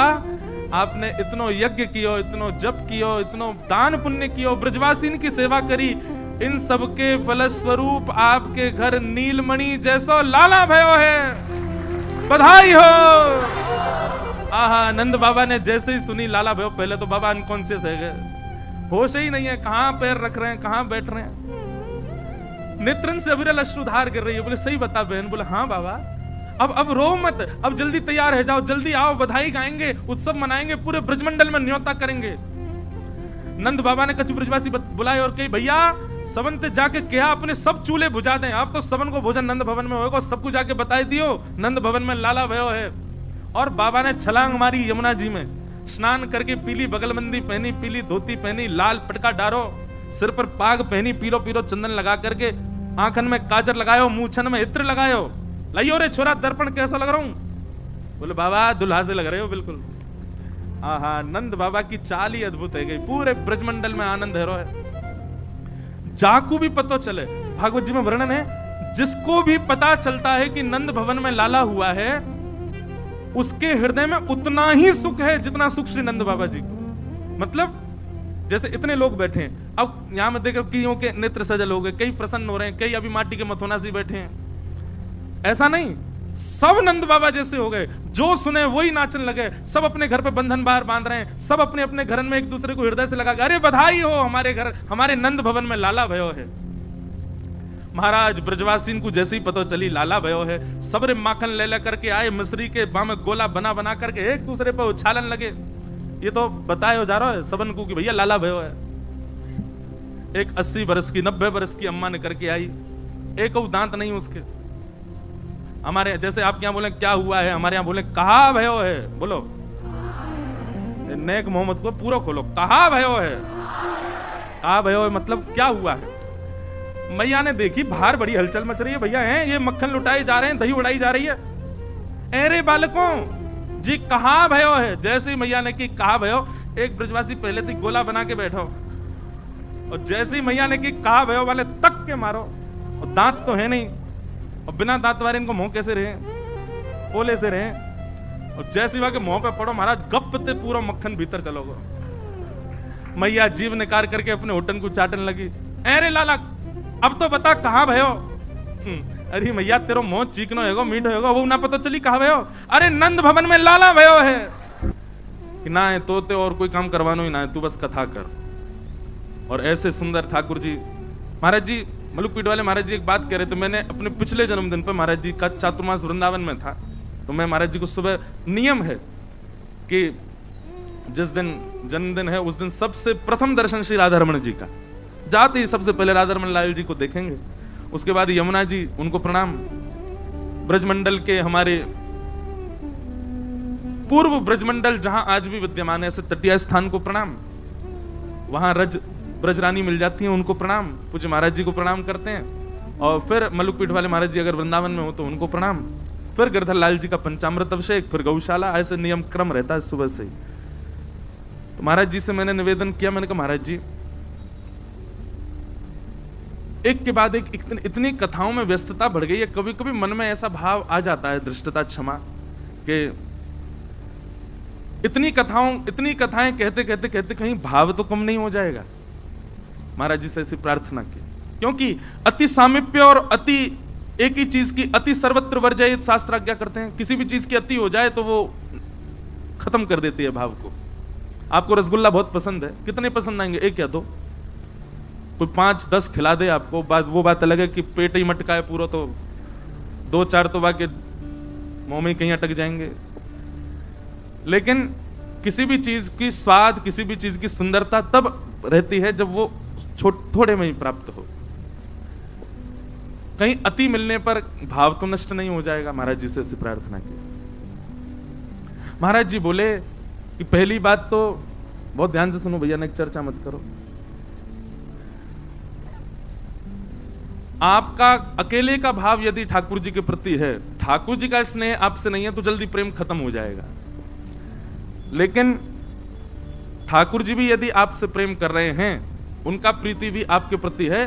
आपने इतनो यज्ञ कियो, इतनो जप कियो, इतनो दान पुण्य कियो, ब्रजवासीन की सेवा करी, इन सब के फलस्वरूप आपके घर नीलमणि जैसो लाला भयो है, बधाई हो। आहा, नंद बाबा ने जैसे ही सुनी लाला भयो, पहले तो बाबा अनकॉन्शियस है गए, होश ही नहीं है, कहां पैर रख रहे हैं, कहां बैठ रहे हैं। नेत्रन से अविरल अश्रुधार गिर रही है। बोले सही बता बहन? बोले हाँ बाबा, अब रो मत, अब जल्दी तैयार हो जाओ, जल्दी आओ, बधाई गाएंगे, उत्सव मनाएंगे, पूरे ब्रजमंडल में न्योता करेंगे। नंद बाबा ने कछु ब्रजवासी बुलाए और कही भैया सबन ते जाके क्या अपने सब चूल्हे बुझा दें, आप तो सबन को भोजन नंद भवन में होगा, सबको जाके बताई दियो नंद भवन में लाला भयो है। और बाबा ने छलांग मारी यमुना जी में, स्नान करके पीली बगलबंदी पहनी, पीली धोती पहनी, लाल पटका डारो, सिर पर पाग पहनी, पीलो पीलो चंदन लगा करके, आंखन में काजर लगायो, मूछन में इत्र लगायो। लाइयो रे छोरा दर्पण कैसा लग रहा हूं? बोले बाबा दुल्हा से लग रहे हो बिल्कुल। आहा, नंद बाबा की चाल ही अद्भुत है गई, पूरे ब्रजमंडल में आनंद है। जाकू भी पता चले, भागवत जी में वर्णन है, जिसको भी पता चलता है कि नंद भवन में लाला हुआ है, उसके हृदय में उतना ही सुख है जितना सुख श्री नंद बाबा जी को। मतलब जैसे इतने लोग बैठे हैं, अब यहां में देखो कईयों के नेत्र सजल हो गए, कई प्रसन्न हो रहे हैं, कई अभी माटी के मथुना से बैठे हैं। ऐसा नहीं, सब नंद बाबा जैसे हो गए, जो सुने वही नाचने लगे, सब अपने घर पे बंधन बाहर बांध रहे हैं, सब अपने अपने घर में एक दूसरे को हृदय से लगा, अरे बधाई हो, हमारे घर हमारे नंद भवन में लाला भयो है। महाराज ब्रजवासीन को जैसे ही पता चली लाला भयो है, सबरे माखन ले ले करके आए, मिश्री के बाम गोला बना बना करके एक दूसरे पर उछालन लगे। ये तो बताए हो जा रहा है सबन को कि भैया लाला भयो है। एक 80 बरस की 90 बरस की अम्मा ने करके आई, एक दांत नहीं उसके। हमारे जैसे आप क्या बोले क्या हुआ है, हमारे यहाँ बोले कहा भयो है, बोलो नेक मोहम्मद को पूरा खोलो, कहा भयो है, कहा भयो है मतलब क्या हुआ है। मैया ने देखी बाहर बड़ी हलचल मच रही है, भैया हैं ये मक्खन लुटाए जा रहे हैं, दही उड़ाई जा रही है। अरे बालकों जी कहा भयो है। जैसे ही मैया ने की कहा भयो, एक ब्रजवासी पहले थी गोला बना के बैठो, और जैसे ही मैया ने की कहा भयो वाले तक के मारो, और दांत तो है नहीं, और बिना दांत वाले इनको मुंह कैसे रहे, पोले से रहे, और जैसे ही के मुंह पे पड़ो महाराज गप ते पूरा मक्खन भीतर चलोगे। मैया जीव निकार करके अपने होटन को चाटन लगी। अरे लाला अब तो बता कहाँ भयो? अरे मैया तेरो मुंह चीकनो हैगो मीठो हैगो वो ना पता चली कहाँ भयो? अरे नंद भवन में लाला भयो है कि ना है तो और कोई काम करवानो ही ना है, तू बस कथा कर। और ऐसे सुंदर ठाकुर जी महाराज जी मलुकपीठ वाले महाराज जी एक बात कह रहे थे, मैंने अपने पिछले जन्मदिन पर महाराज जी का चातुर्मास वृंदावन में था, तो मैं महाराज जी को सुबह नियम है कि जिस दिन जन्मदिन है उस दिन सबसे प्रथम दर्शन श्री राधा रमण जी का, जाते ही सबसे पहले राधा रमण लाल जी को देखेंगे, उसके बाद यमुना जी उनको प्रणाम, ब्रजमंडल के हमारे पूर्व ब्रजमंडल जहां आज भी विद्यमान है ऐसे तटीय स्थान को प्रणाम, वहां ब्रजरानी मिल जाती है उनको प्रणाम, पूज्य महाराज जी को प्रणाम करते हैं, और फिर मलुकपीठ वाले महाराज जी अगर वृंदावन में हो तो उनको प्रणाम, फिर गिरधर लाल जी का पंचामृत अभिषेक, फिर गौशाला, ऐसे नियम क्रम रहता है सुबह से ही। तो महाराज जी से मैंने निवेदन किया, मैंने कहा महाराज जी एक के बाद एक इतनी कथाओं में व्यस्तता बढ़ गई है, कभी कभी मन में ऐसा भाव आ जाता है, दृष्टता क्षमा, कि इतनी कथाएं कहते कहते कहते कहीं भाव तो कम नहीं हो जाएगा। महाराज जी से ऐसी प्रार्थना की, क्योंकि अति सामीप्य और अति एक ही चीज की अति सर्वत्र वर्जयित शास्त्र आज्ञा करते हैं, किसी भी चीज की अति हो जाए तो वो खत्म कर देती है भाव को। आपको रसगुल्ला बहुत पसंद है, कितने पसंद आएंगे? एक या दो? कोई 5-10 खिला दे आपको, वो बात अलग है कि पेट ही मटका है पूरा, तो 2-4 तो बाकी मुंह में कहीं अटक जाएंगे। लेकिन किसी भी चीज की स्वाद, किसी भी चीज की सुंदरता तब रहती है जब वो थोड़े में ही प्राप्त हो। कहीं अति मिलने पर भाव तो नष्ट नहीं हो जाएगा। महाराज जी से ऐसी प्रार्थना की। महाराज जी बोले कि पहली बात तो बहुत ध्यान से सुनो भैया, ने चर्चा मत करो, आपका अकेले का भाव यदि ठाकुर जी के प्रति है, ठाकुर जी का स्नेह आपसे नहीं है तो जल्दी प्रेम खत्म हो जाएगा। लेकिन ठाकुर जी भी यदि आपसे प्रेम कर रहे हैं, उनका प्रीति भी आपके प्रति है,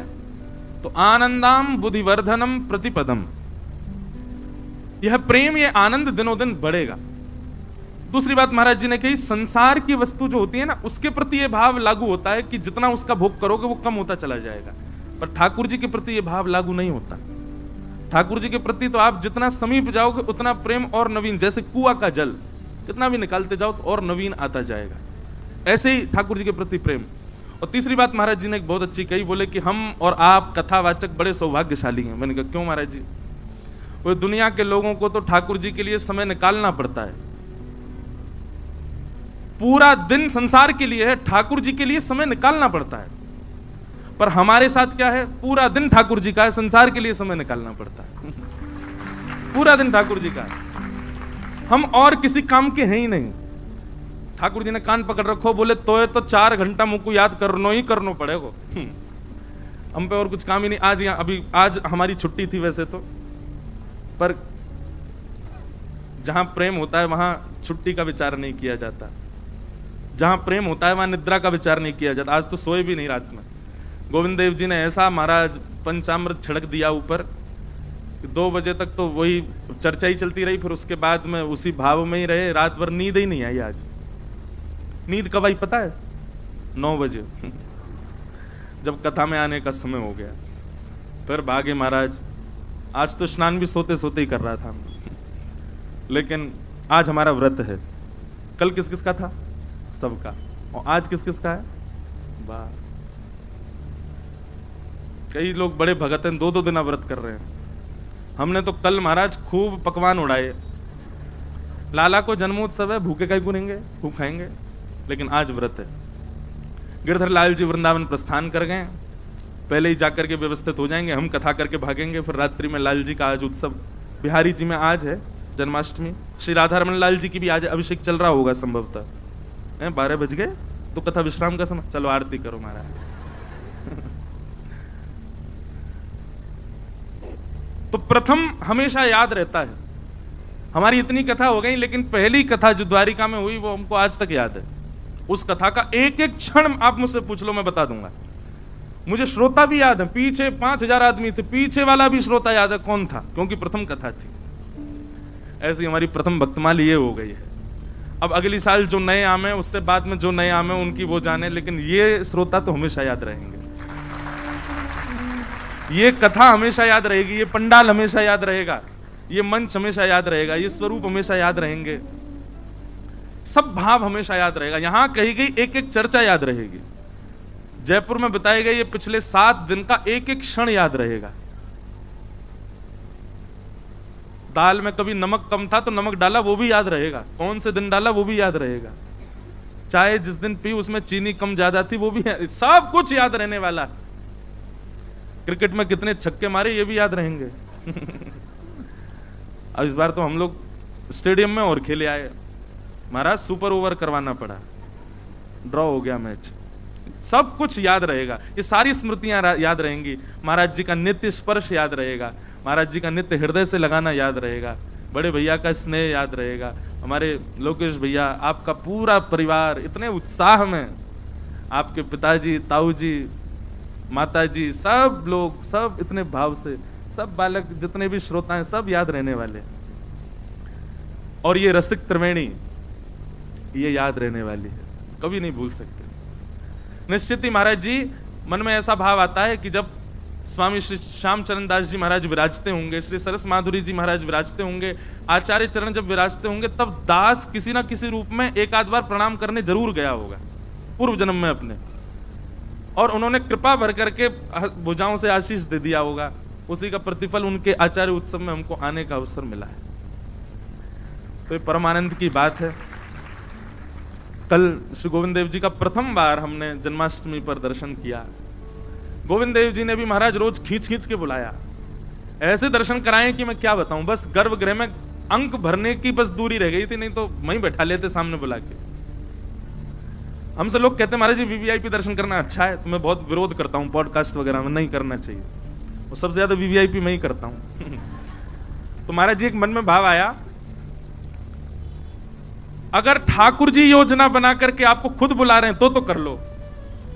तो आनंदाम बुद्धिवर्धनम प्रतिपदम, यह प्रेम, यह आनंद दिनों दिन बढ़ेगा। दूसरी बात महाराज जी ने कही, संसार की वस्तु जो होती है ना, उसके प्रति यह भाव लागू होता है कि जितना उसका भोग करोगे वो कम होता चला जाएगा, पर ठाकुर जी के प्रति यह भाव लागू नहीं होता। ठाकुर जी के प्रति तो आप जितना समीप जाओगे उतना प्रेम और नवीन, जैसे कुआं का जल कितना भी निकालते जाओ तो और नवीन आता जाएगा, ऐसे ही ठाकुर जी के प्रति प्रेम। और तीसरी बात महाराज जी ने एक बहुत अच्छी कही, बोले कि हम और आप कथावाचक बड़े सौभाग्यशाली हैं। मैंने कहा क्यों महाराज जी? वो दुनिया के लोगों को तो ठाकुर जी के लिए समय निकालना पड़ता है, पूरा दिन संसार के लिए है, ठाकुर जी के लिए समय निकालना पड़ता है। पर हमारे साथ क्या है, पूरा दिन ठाकुर जी का है, संसार के लिए समय निकालना पड़ता है। पूरा दिन ठाकुर जी का है, हम और किसी काम के हैं ही नहीं। ठाकुर जी ने कान पकड़ रखो, बोले तो 4 घंटा मुझको याद करनो ही करनो पड़ेगा, हम पे और कुछ काम ही नहीं। आज यहाँ अभी आज हमारी छुट्टी थी वैसे तो, पर जहां प्रेम होता है वहां छुट्टी का विचार नहीं किया जाता, जहां प्रेम होता है वहां निद्रा का विचार नहीं किया जाता। आज तो सोए भी नहीं रात में। गोविंद देव जी ने ऐसा महाराज पंचामृत छिड़क दिया ऊपर, 2 बजे तक तो वही चर्चा ही चलती रही, फिर उसके बाद में उसी भाव में ही रहे, रात भर नींद ही नहीं आई। आज नींद कब आई पता है? 9 बजे जब कथा में आने का समय हो गया, फिर भागे महाराज। आज तो स्नान भी सोते सोते ही कर रहा था, लेकिन आज हमारा व्रत है। कल किस किस का था? सबका। और आज किस किस का है? वाह, कई लोग बड़े भगत हैं, 2-2 दिन व्रत कर रहे हैं। हमने तो कल महाराज खूब पकवान उड़ाए। लाला को जन्मोत्सव है, भूखे कहीं घूमेंगे, खूब खाएंगे, लेकिन आज व्रत है। गिरधर लाल जी वृंदावन प्रस्थान कर गए, पहले ही जाकर के व्यवस्थित हो जाएंगे, हम कथा करके भागेंगे। फिर रात्रि में लाल जी का आज उत्सव, बिहारी जी में आज है जन्माष्टमी, श्री राधा रमण लाल जी की भी आज अभिषेक चल रहा होगा संभवतः। 12 बज गए तो कथा विश्राम का समय, चलो आरती करो महाराज। तो प्रथम हमेशा याद रहता है। हमारी इतनी कथा हो गई, लेकिन पहली कथा जो द्वारिका में हुई वो हमको आज तक याद है। उस कथा का एक एक क्षण आप मुझसे पूछ लो, मैं बता दूंगा। मुझे श्रोता भी याद है, पीछे 5000 आदमी थे, पीछे वाला भी श्रोता याद है कौन था, क्योंकि प्रथम कथा थी। ऐसी हमारी प्रथम भक्तमाल ये हो गई है। अब अगली साल जो नए आमे, उससे बाद में जो नए आमे उनकी वो जाने, लेकिन ये श्रोता तो हमेशा याद रहेंगे, ये कथा हमेशा याद रहेगी, ये पंडाल हमेशा याद रहेगा, ये मंच हमेशा याद रहेगा, ये स्वरूप हमेशा याद रहेंगे, सब भाव हमेशा याद रहेगा। यहां कही गई एक एक चर्चा याद रहेगी, जयपुर में बिताए गए ये पिछले 7 दिन का एक एक क्षण याद रहेगा। दाल में कभी नमक कम था तो नमक डाला, वो भी याद रहेगा, कौन से दिन डाला वो भी याद रहेगा। चाय जिस दिन पी उसमें चीनी कम ज्यादा थी वो भी, सब कुछ याद रहने वाला। क्रिकेट में कितने छक्के मारे ये भी याद रहेंगे। अब इस बार तो हम लोग स्टेडियम में और खेले आए, महाराज सुपर ओवर करवाना पड़ा, ड्रॉ हो गया मैच, सब कुछ याद रहेगा। ये सारी स्मृतियां याद रहेंगी। महाराज जी का नित्य स्पर्श याद रहेगा, महाराज जी का नित्य हृदय से लगाना याद रहेगा, बड़े भैया का स्नेह याद रहेगा, हमारे लोकेश भैया, आपका पूरा परिवार इतने उत्साह में, आपके पिताजी, ताऊ जी, माता जी, सब लोग, सब इतने भाव से, सब बालक जितने भी श्रोता हैं, सब याद रहने वाले। और ये रसिक त्रिवेणी ये याद रहने वाली है, कभी नहीं भूल सकते। निश्चित ही महाराज जी मन में ऐसा भाव आता है कि जब स्वामी श्री श्यामचरण दास जी महाराज विराजते होंगे, श्री सरस माधुरी जी महाराज विराजते होंगे, आचार्य चरण जब विराजते होंगे, तब दास किसी ना किसी रूप में एक आध बार प्रणाम करने जरूर गया होगा पूर्व जन्म में अपने, और उन्होंने कृपा भर करके भुजाओं से आशीष दे दिया होगा। उसी का प्रतिफल उनके आचार्य उत्सव में हमको आने का अवसर मिला है। तो ये परम आनंद की बात है। कल श्री गोविंद देव जी का प्रथम बार हमने जन्माष्टमी पर दर्शन किया। गोविंद देव जी ने भी महाराज रोज खींच खींच के बुलाया, ऐसे दर्शन कराएं कि मैं क्या बताऊं, बस गर्भगृह में अंक भरने की बस दूरी रह गई थी, नहीं तो वहीं बैठा लेते सामने बुला के। हमसे लोग कहते हैं महाराज जी वीवीआईपी दर्शन करना अच्छा है, तो मैं बहुत विरोध करता हूं, पॉडकास्ट वगैरह में नहीं करना चाहिए, और सबसे ज्यादा वीवीआईपी मैं ही करता हूं। तो महाराज जी एक मन में भाव आया, अगर ठाकुर जी योजना बना करके आपको खुद बुला रहे हैं तो कर लो,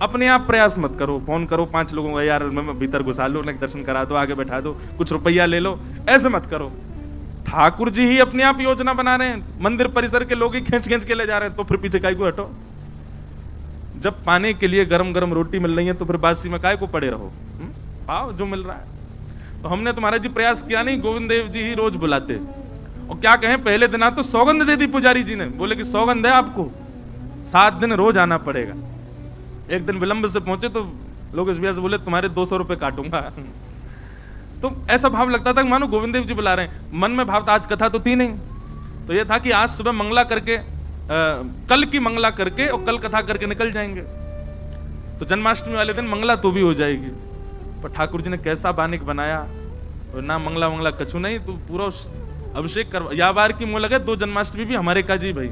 अपने आप प्रयास मत करो, फोन करो 5 लोगों का, यार मैं भीतर घुसा लो, दर्शन करा दो, आगे बैठा दो, कुछ रुपया ले लो, ऐसे मत करो। ठाकुर जी ही अपने आप योजना बना रहे हैं, मंदिर परिसर के लोग ही खींच खींच के ले जा रहे हैं, तो फिर पीछे काय को हटो। जब पाने के लिए गरम गरम रोटी मिल रही है तो फिर बासी में काय को पड़े रहो, पाओ जो मिल रहा है। तो हमने तो महाराज जी प्रयास किया नहीं, गोविंद देव जी ही रोज बुलाते। और क्या कहें, पहले दिन तो सौगंध दे दी पुजारी जी ने, बोले कि सौगंध है आपको 7 दिन रोज आना पड़ेगा। एक दिन विलंब से पहुंचे तो लोग इस भैया से बोले तुम्हारे 200 रुपए काटूंगा। तो ऐसा भाव लगता था कि मानो गोविंद देव जी बुला रहे हैं। मन में भाव था, आज कथा तो थी नहीं, तो यह था कि आज सुबह मंगला करके कल की मंगला करके और कल कथा करके निकल जाएंगे, तो जन्माष्टमी वाले दिन मंगला तो भी हो जाएगी। पर ठाकुर जी ने कैसा बानिक बनाया, और ना मंगला मंगला कछु नहीं, तो पूरा अभिषेक कर या बार की मुंह लगे 2 जन्माष्टमी भी हमारे का जी भाई।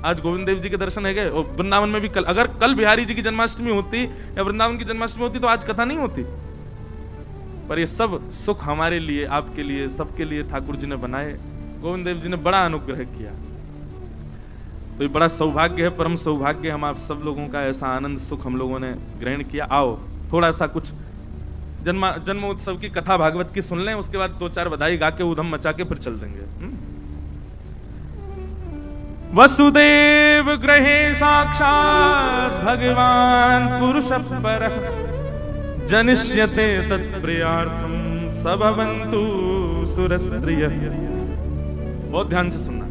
आज गोविंद देव जी के दर्शन है गए, और वृंदावन में भी कल, अगर कल बिहारी जी की जन्माष्टमी होती या वृंदावन की जन्माष्टमी होती तो आज कथा नहीं होती। पर ये सब सुख हमारे लिए, आपके लिए, सबके लिए ठाकुर जी ने बनाए। गोविंद देव जी ने बड़ा अनुग्रह किया। तो ये बड़ा सौभाग्य है, परम सौभाग्य, हम आप सब लोगों का ऐसा आनंद सुख हम लोगों ने ग्रहण किया। आओ थोड़ा सा कुछ जन्मोत्सव की कथा भागवत की सुन लें, उसके बाद 2-4 बधाई गा के उधम मचा के फिर चल देंगे। वसुदेव गृहे साक्षात् भगवान पुरुष परः जनिष्यते तत्प्रियार्थम सबवन्तु सुरस्त्रियः। बहुत ध्यान से सुनना।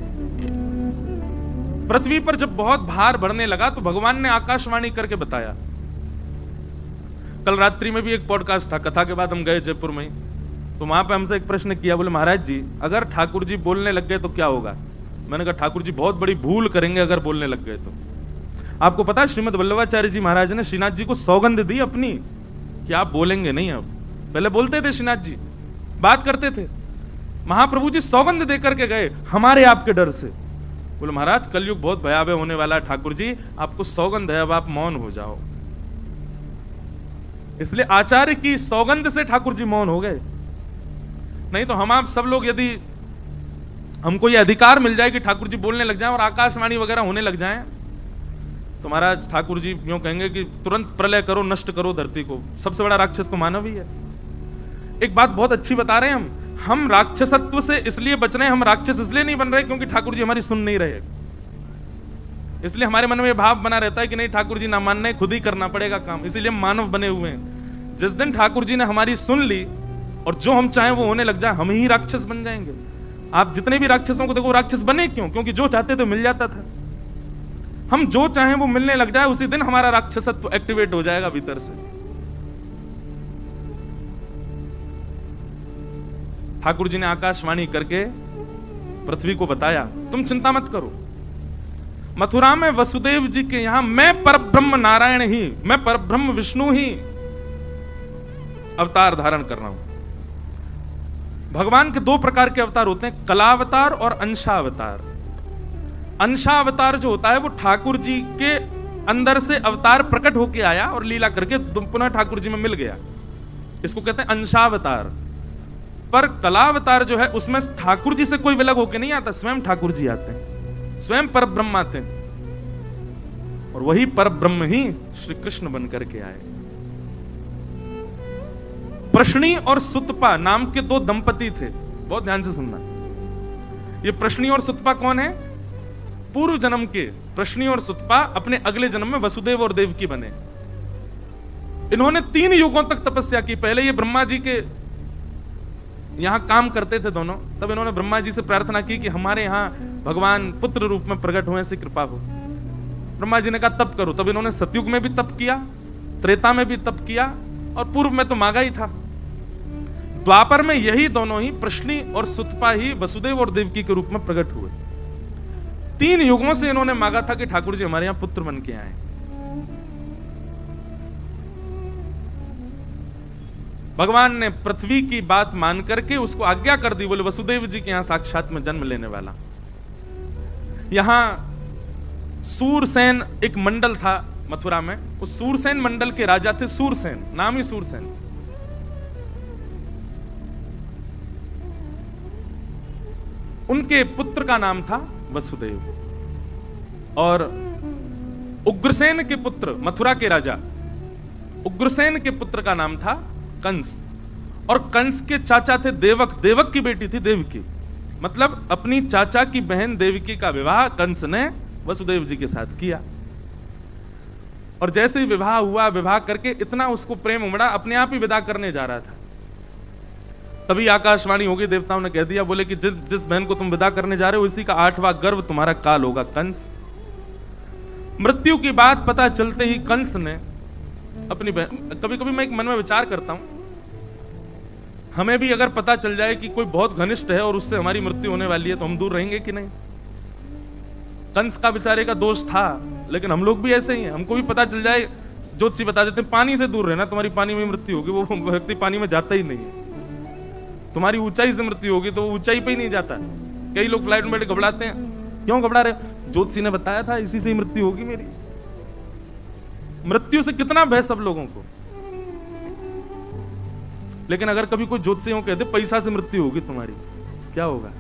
पृथ्वी पर जब बहुत भार बढ़ने लगा तो भगवान ने आकाशवाणी करके बताया। कल रात्रि में भी एक पॉडकास्ट था, कथा के बाद हम गए जयपुर में, तो वहां पे हमसे एक प्रश्न किया, बोले महाराज जी अगर ठाकुर जी बोलने लग गए तो क्या होगा। मैंने कहा ठाकुर जी बहुत बड़ी भूल करेंगे अगर बोलने लग गए तो। आपको पता है श्रीमद वल्लभाचार्य जी महाराज ने श्रीनाथ जी को सौगंध दी अपनी कि आप बोलेंगे नहीं। अब पहले बोलते थे श्रीनाथ जी, बात करते थे, महाप्रभु जी सौगंध दे करके गए हमारे आपके डर से। बोले महाराज कलयुग बहुत भयावह होने वाला है, ठाकुर जी आपको सौगंध है, अब आप मौन हो जाओ। इसलिए आचार्य की सौगंध से ठाकुर जी मौन हो गए। नहीं तो हम आप सब लोग यदि हमको ये अधिकार मिल जाए कि ठाकुर जी बोलने लग जाएं और आकाशवाणी वगैरह होने लग जाएं, तो महाराज ठाकुर जी यूं कहेंगे कि तुरंत प्रलय करो, नष्ट करो धरती को। सबसे बड़ा राक्षस तो मानव ही है। एक बात बहुत अच्छी बता रहे हैं हम राक्षसत्व से इसलिए बच रहे हैं, हम राक्षस इसलिए नहीं बन रहे क्योंकि ठाकुर जी हमारी सुन नहीं रहे। इसलिए हमारे मन में भाव बना रहता है कि नहीं ठाकुर जी ना मानने, खुद ही करना पड़ेगा काम, इसीलिए हम मानव बने हुए हैं। जिस दिन ठाकुर जी ने हमारी सुन ली और जो हम चाहें वो होने लग जाए, हम ही राक्षस बन जाएंगे। आप जितने भी राक्षसों को देखो, राक्षस बने क्यों? क्योंकि जो चाहते थे मिल जाता था। हम जो चाहें वो मिलने लग जाए, उसी दिन हमारा राक्षसत्व एक्टिवेट हो जाएगा भीतर से। ठाकुर जी ने आकाशवाणी करके पृथ्वी को बताया, तुम चिंता मत करो, मथुरा में वसुदेव जी के यहां मैं परब्रह्म नारायण ही, मैं परब्रह्म विष्णु ही अवतार धारण कर रहा हूं। भगवान के दो प्रकार के अवतार होते हैं, कलावतार और अंशावतार। अंशावतार जो होता है वो ठाकुर जी के अंदर से अवतार प्रकट होके आया और लीला करके पुनः ठाकुर जी में मिल गया, इसको कहते हैं अंशावतार। पर कलावतार जो है उसमें ठाकुर जी से कोई विलग होके नहीं आता, स्वयं ठाकुर जी आते हैं, स्वयं परब्रह्म आते हैं और वही परब्रह्म ही श्री कृष्ण बन करके आए। प्रश्नी और सुतपा नाम के दो दंपति थे, बहुत ध्यान से सुनना। ये प्रश्नी और सुतपा कौन है? पूर्व जन्म के प्रश्नी और सुतपा अपने अगले जन्म में वसुदेव और देवकी बने। इन्होंने 3 युगों तक तपस्या की। पहले ये ब्रह्मा जी के यहां काम करते थे दोनों, तब इन्होंने ब्रह्मा जी से प्रार्थना की कि हमारे यहां भगवान पुत्र रूप में प्रकट हुए, ऐसी कृपा हो। ब्रह्मा जी ने कहा तप करो। तब इन्होंने सतयुग में भी तप किया, त्रेता में भी तप किया और पूर्व में तो मांगा ही था। द्वापर में यही दोनों ही प्रश्नी और सुतपा ही वसुदेव और देवकी के रूप में प्रकट हुए। 3 युगों से इन्होंने मांगा था कि ठाकुर जी हमारे यहां पुत्र बन के आए। भगवान ने पृथ्वी की बात मान करके उसको आज्ञा कर दी, बोले वसुदेव जी के यहां साक्षात में जन्म लेने वाला। यहां सूरसेन एक मंडल था मथुरा में, उस सूरसेन मंडल के राजा थे सूरसेन, नाम ही सूरसेन। उनके पुत्र का नाम था वसुदेव और उग्रसेन के पुत्र, मथुरा के राजा उग्रसेन के पुत्र का नाम था कंस। और कंस के चाचा थे देवक, देवक की बेटी थी देवकी। मतलब अपनी चाचा की बहन देवकी का विवाह कंस ने वसुदेव जी के साथ किया। और जैसे ही विवाह हुआ, विवाह करके इतना उसको प्रेम उमड़ा, अपने आप ही विदा करने जा रहा था। तभी आकाशवाणी हो गई, देवताओं ने कह दिया, बोले कि जिस बहन को तुम विदा करने जा रहे हो इसी का 8वां गर्भ तुम्हारा काल होगा कंस। मृत्यु की बात पता चलते ही कंस ने अपनी बहन, कभी कभी मैं एक मन में विचार करता हूं, हमें भी अगर पता चल जाए कि कोई बहुत घनिष्ठ है और उससे हमारी मृत्यु होने वाली है तो हम दूर रहेंगे कि नहीं? कंस का बेचारे का दोष था, लेकिन हम लोग भी ऐसे ही हैं। हमको भी पता चल जाए, ज्योतिषी बता देते हैं पानी से दूर रहना, तुम्हारी पानी में मृत्यु होगी, वो व्यक्ति पानी में जाता ही नहीं है। तुम्हारी ऊंचाई से मृत्यु होगी तो वो ऊंचाई पे ही नहीं जाता। कई लोग फ्लाइट में बैठे घबराते हैं, क्यों घबरा रहे? ज्योतिषी ने बताया था इसी से ही मृत्यु होगी मेरी। मृत्यु से कितना भय सब लोगों को। लेकिन अगर कभी कोई ज्योतिषी कह दे पैसा से मृत्यु होगी तुम्हारी, क्या होगा?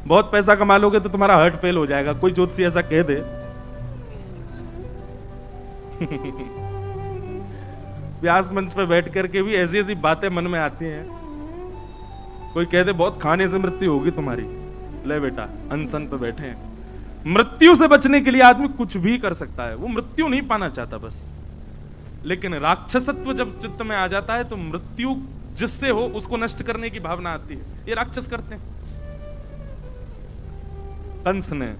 बहुत पैसा कमा लोगे तो तुम्हारा हार्ट फेल हो जाएगा, कोई ज्योतिषी ऐसा कह दे। व्यास मंच पे बैठ करके भी ऐसी ऐसी बातें मन में आती हैं। कोई कह दे बहुत खाने से मृत्यु होगी तुम्हारी, ले बेटा अनशन पे बैठे हैं। मृत्यु से बचने के लिए आदमी कुछ भी कर सकता है, वो मृत्यु नहीं पाना चाहता बस। लेकिन राक्षसत्व जब चित्त में आ जाता है तो मृत्यु जिससे हो उसको नष्ट करने की भावना आती है। ये राक्षस करते हैं। कंस ने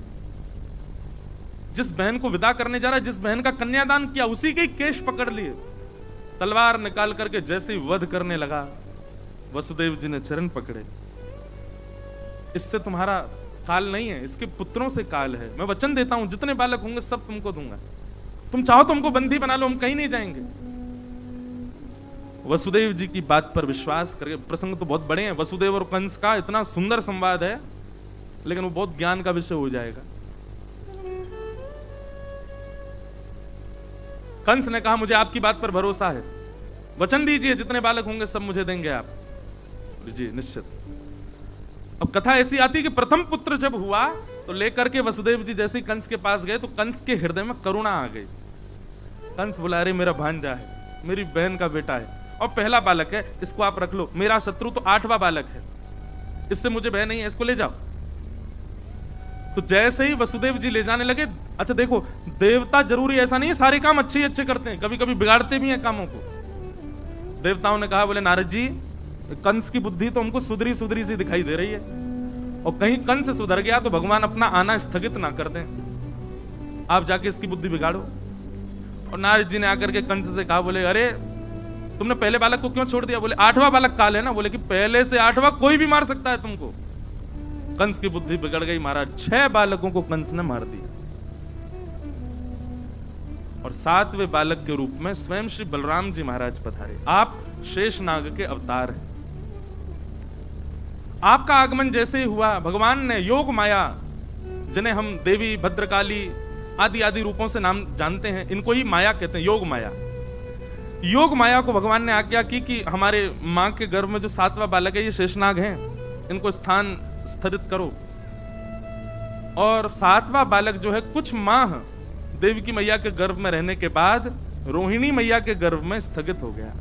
जिस बहन को विदा करने जा रहा है, जिस बहन का कन्यादान किया, उसी के केश पकड़ लिए, तलवार निकाल करके जैसे ही वध करने लगा, वसुदेव जी ने चरण पकड़े, इससे तुम्हारा काल नहीं है, इसके पुत्रों से काल है। मैं वचन देता हूं जितने बालक होंगे सब तुमको दूंगा, तुम चाहो तो हमको बंदी बना लो, हम कहीं नहीं जाएंगे। वसुदेव जी की बात पर विश्वास करके, प्रसंग तो बहुत बड़े हैं, वसुदेव और कंस का इतना सुंदर संवाद है, लेकिन वो बहुत ज्ञान का विषय हो जाएगा। कंस ने कहा मुझे आपकी बात पर भरोसा है, वचन दीजिए जितने बालक होंगे सब मुझे देंगे आप। जी निश्चित। अब कथा ऐसी आती कि प्रथम पुत्र जब हुआ तो लेकर के वसुदेव जी जैसे ही कंस के पास गए तो कंस के हृदय में करुणा आ गई। कंस बोला, अरे मेरा भांजा है, मेरी बहन का बेटा है और पहला बालक है, इसको आप रख लो। मेरा शत्रु तो 8वां बालक है, इससे मुझे भय नहीं है, इसको ले जाओ। तो जैसे ही वसुदेव जी ले जाने लगे, अच्छा देखो, देवता जरूरी ऐसा नहीं है सारे काम अच्छे ही अच्छे करते हैं, कभी कभी बिगाड़ते भी हैं कामों को। देवताओं ने कहा, बोले नारद जी, कंस की बुद्धि तो हमको सुधरी सुधरी सी दिखाई दे रही है, और कहीं कंस सुधर गया तो भगवान अपना आना स्थगित ना कर दें, आप जाके इसकी बुद्धि बिगाड़ो। और नारद जी ने आकर के कंस से कहा, बोले अरे तुमने पहले बालक को क्यों छोड़ दिया? बोले 8वां बालक काल है ना। बोले कि पहले से 8वां कोई भी मार सकता है तुमको। कंस की बुद्धि बिगड़ गई महाराज, 6 बालकों को कंस ने मार दिया, और 7वें बालक के रूप में स्वयं श्री बलराम जी महाराज पधारे। आप शेषनाग के अवतार हैं। आपका आगमन जैसे ही हुआ, भगवान ने योग माया, जिन्हें हम देवी, भद्रकाली आदि आदि रूपों से नाम जानते हैं, इनको ही माया कहते हैं, योग माया। योग माया को भगवान ने आज्ञा की कि हमारे मां के गर्भ में जो 7वां बालक है, ये शेषनाग हैं, इनको स्थान स्थिरित करो। और 7वां बालक जो है कुछ माह देवी की मैया के गर्भ में रहने के बाद रोहिणी मैया के गर्भ में स्थगित हो गया,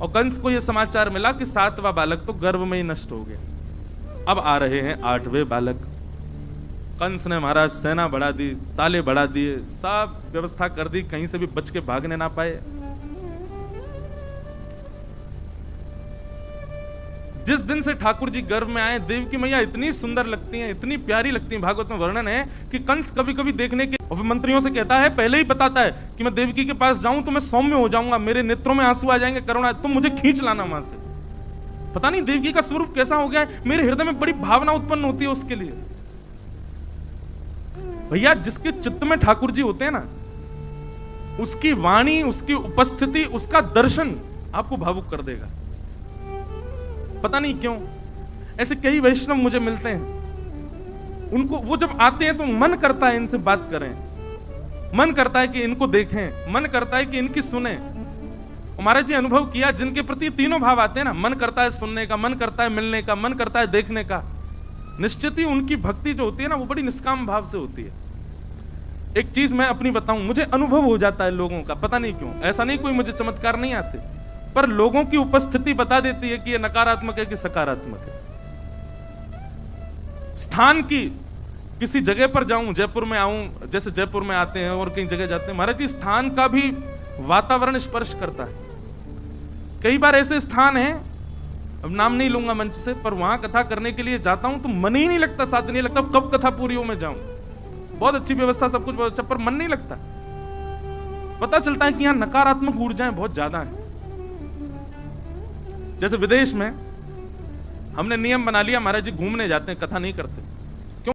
और कंस को यह समाचार मिला कि 7वां बालक तो गर्भ में ही नष्ट हो गया। अब आ रहे हैं 8वें बालक। कंस ने महाराज सेना बढ़ा दी, ताले बढ़ा दिए, सब व्यवस्था कर दी, कहीं से भी बच के भागने ना पाए। जिस दिन से ठाकुर जी गर्भ में आए, देव की मैया इतनी सुंदर लगती हैं, इतनी प्यारी लगती हैं। भागवत में वर्णन है कि कंस कभी कभी देखने के, और मंत्रियों से कहता है, पहले ही बताता है कि मैं देवकी के पास जाऊं तो मैं सौम्य हो जाऊंगा, मेरे नेत्रों में आंसू आ जाएंगे, करुणा, तुम मुझे खींच लाना वहां से। पता नहीं देवकी का स्वरूप कैसा हो गया है, मेरे हृदय में बड़ी भावना उत्पन्न होती है उसके लिए। भैया, जिसके चित्त में ठाकुर जी होते हैं ना, उसकी वाणी, उसकी उपस्थिति, उसका दर्शन आपको भावुक कर देगा। पता नहीं क्यों ऐसे कई वैष्णव मुझे मिलते हैं, उनको, वो जब आते हैं तो मन करता है इनसे बात करें, मन करता है कि इनको देखें, मन करता है कि इनकी सुने। महाराज जी अनुभव किया, जिनके प्रति तीनों भाव आते हैं ना, मन करता है सुनने का, मन करता है मिलने का, मन करता है देखने का, निश्चित ही उनकी भक्ति जो होती है ना, वो बड़ी निष्काम भाव से होती है। एक चीज मैं अपनी बताऊं, मुझे अनुभव हो जाता है लोगों का, पता नहीं क्यों, ऐसा नहीं कोई मुझे चमत्कार नहीं आते, पर लोगों की उपस्थिति बता देती है कि ये नकारात्मक है कि सकारात्मक है। स्थान की किसी जगह पर जाऊं, जयपुर में आऊं, जैसे जयपुर में आते हैं और कई जगह जाते हैं, महाराज जी स्थान का भी वातावरण स्पर्श करता है। कई बार ऐसे स्थान हैं, अब नाम नहीं लूंगा मंच से, पर वहां कथा करने के लिए जाता हूं तो मन ही नहीं लगता, साथ नहीं लगता कब कथा पूरी हो मैं जाऊं। बहुत अच्छी व्यवस्था, सब कुछ बहुत अच्छा, पर मन नहीं लगता। पता चलता है कि यहां नकारात्मक ऊर्जाएं बहुत ज्यादा हैं। जैसे विदेश में हमने नियम बना लिया, महाराज जी घूमने जाते हैं, कथा नहीं करते।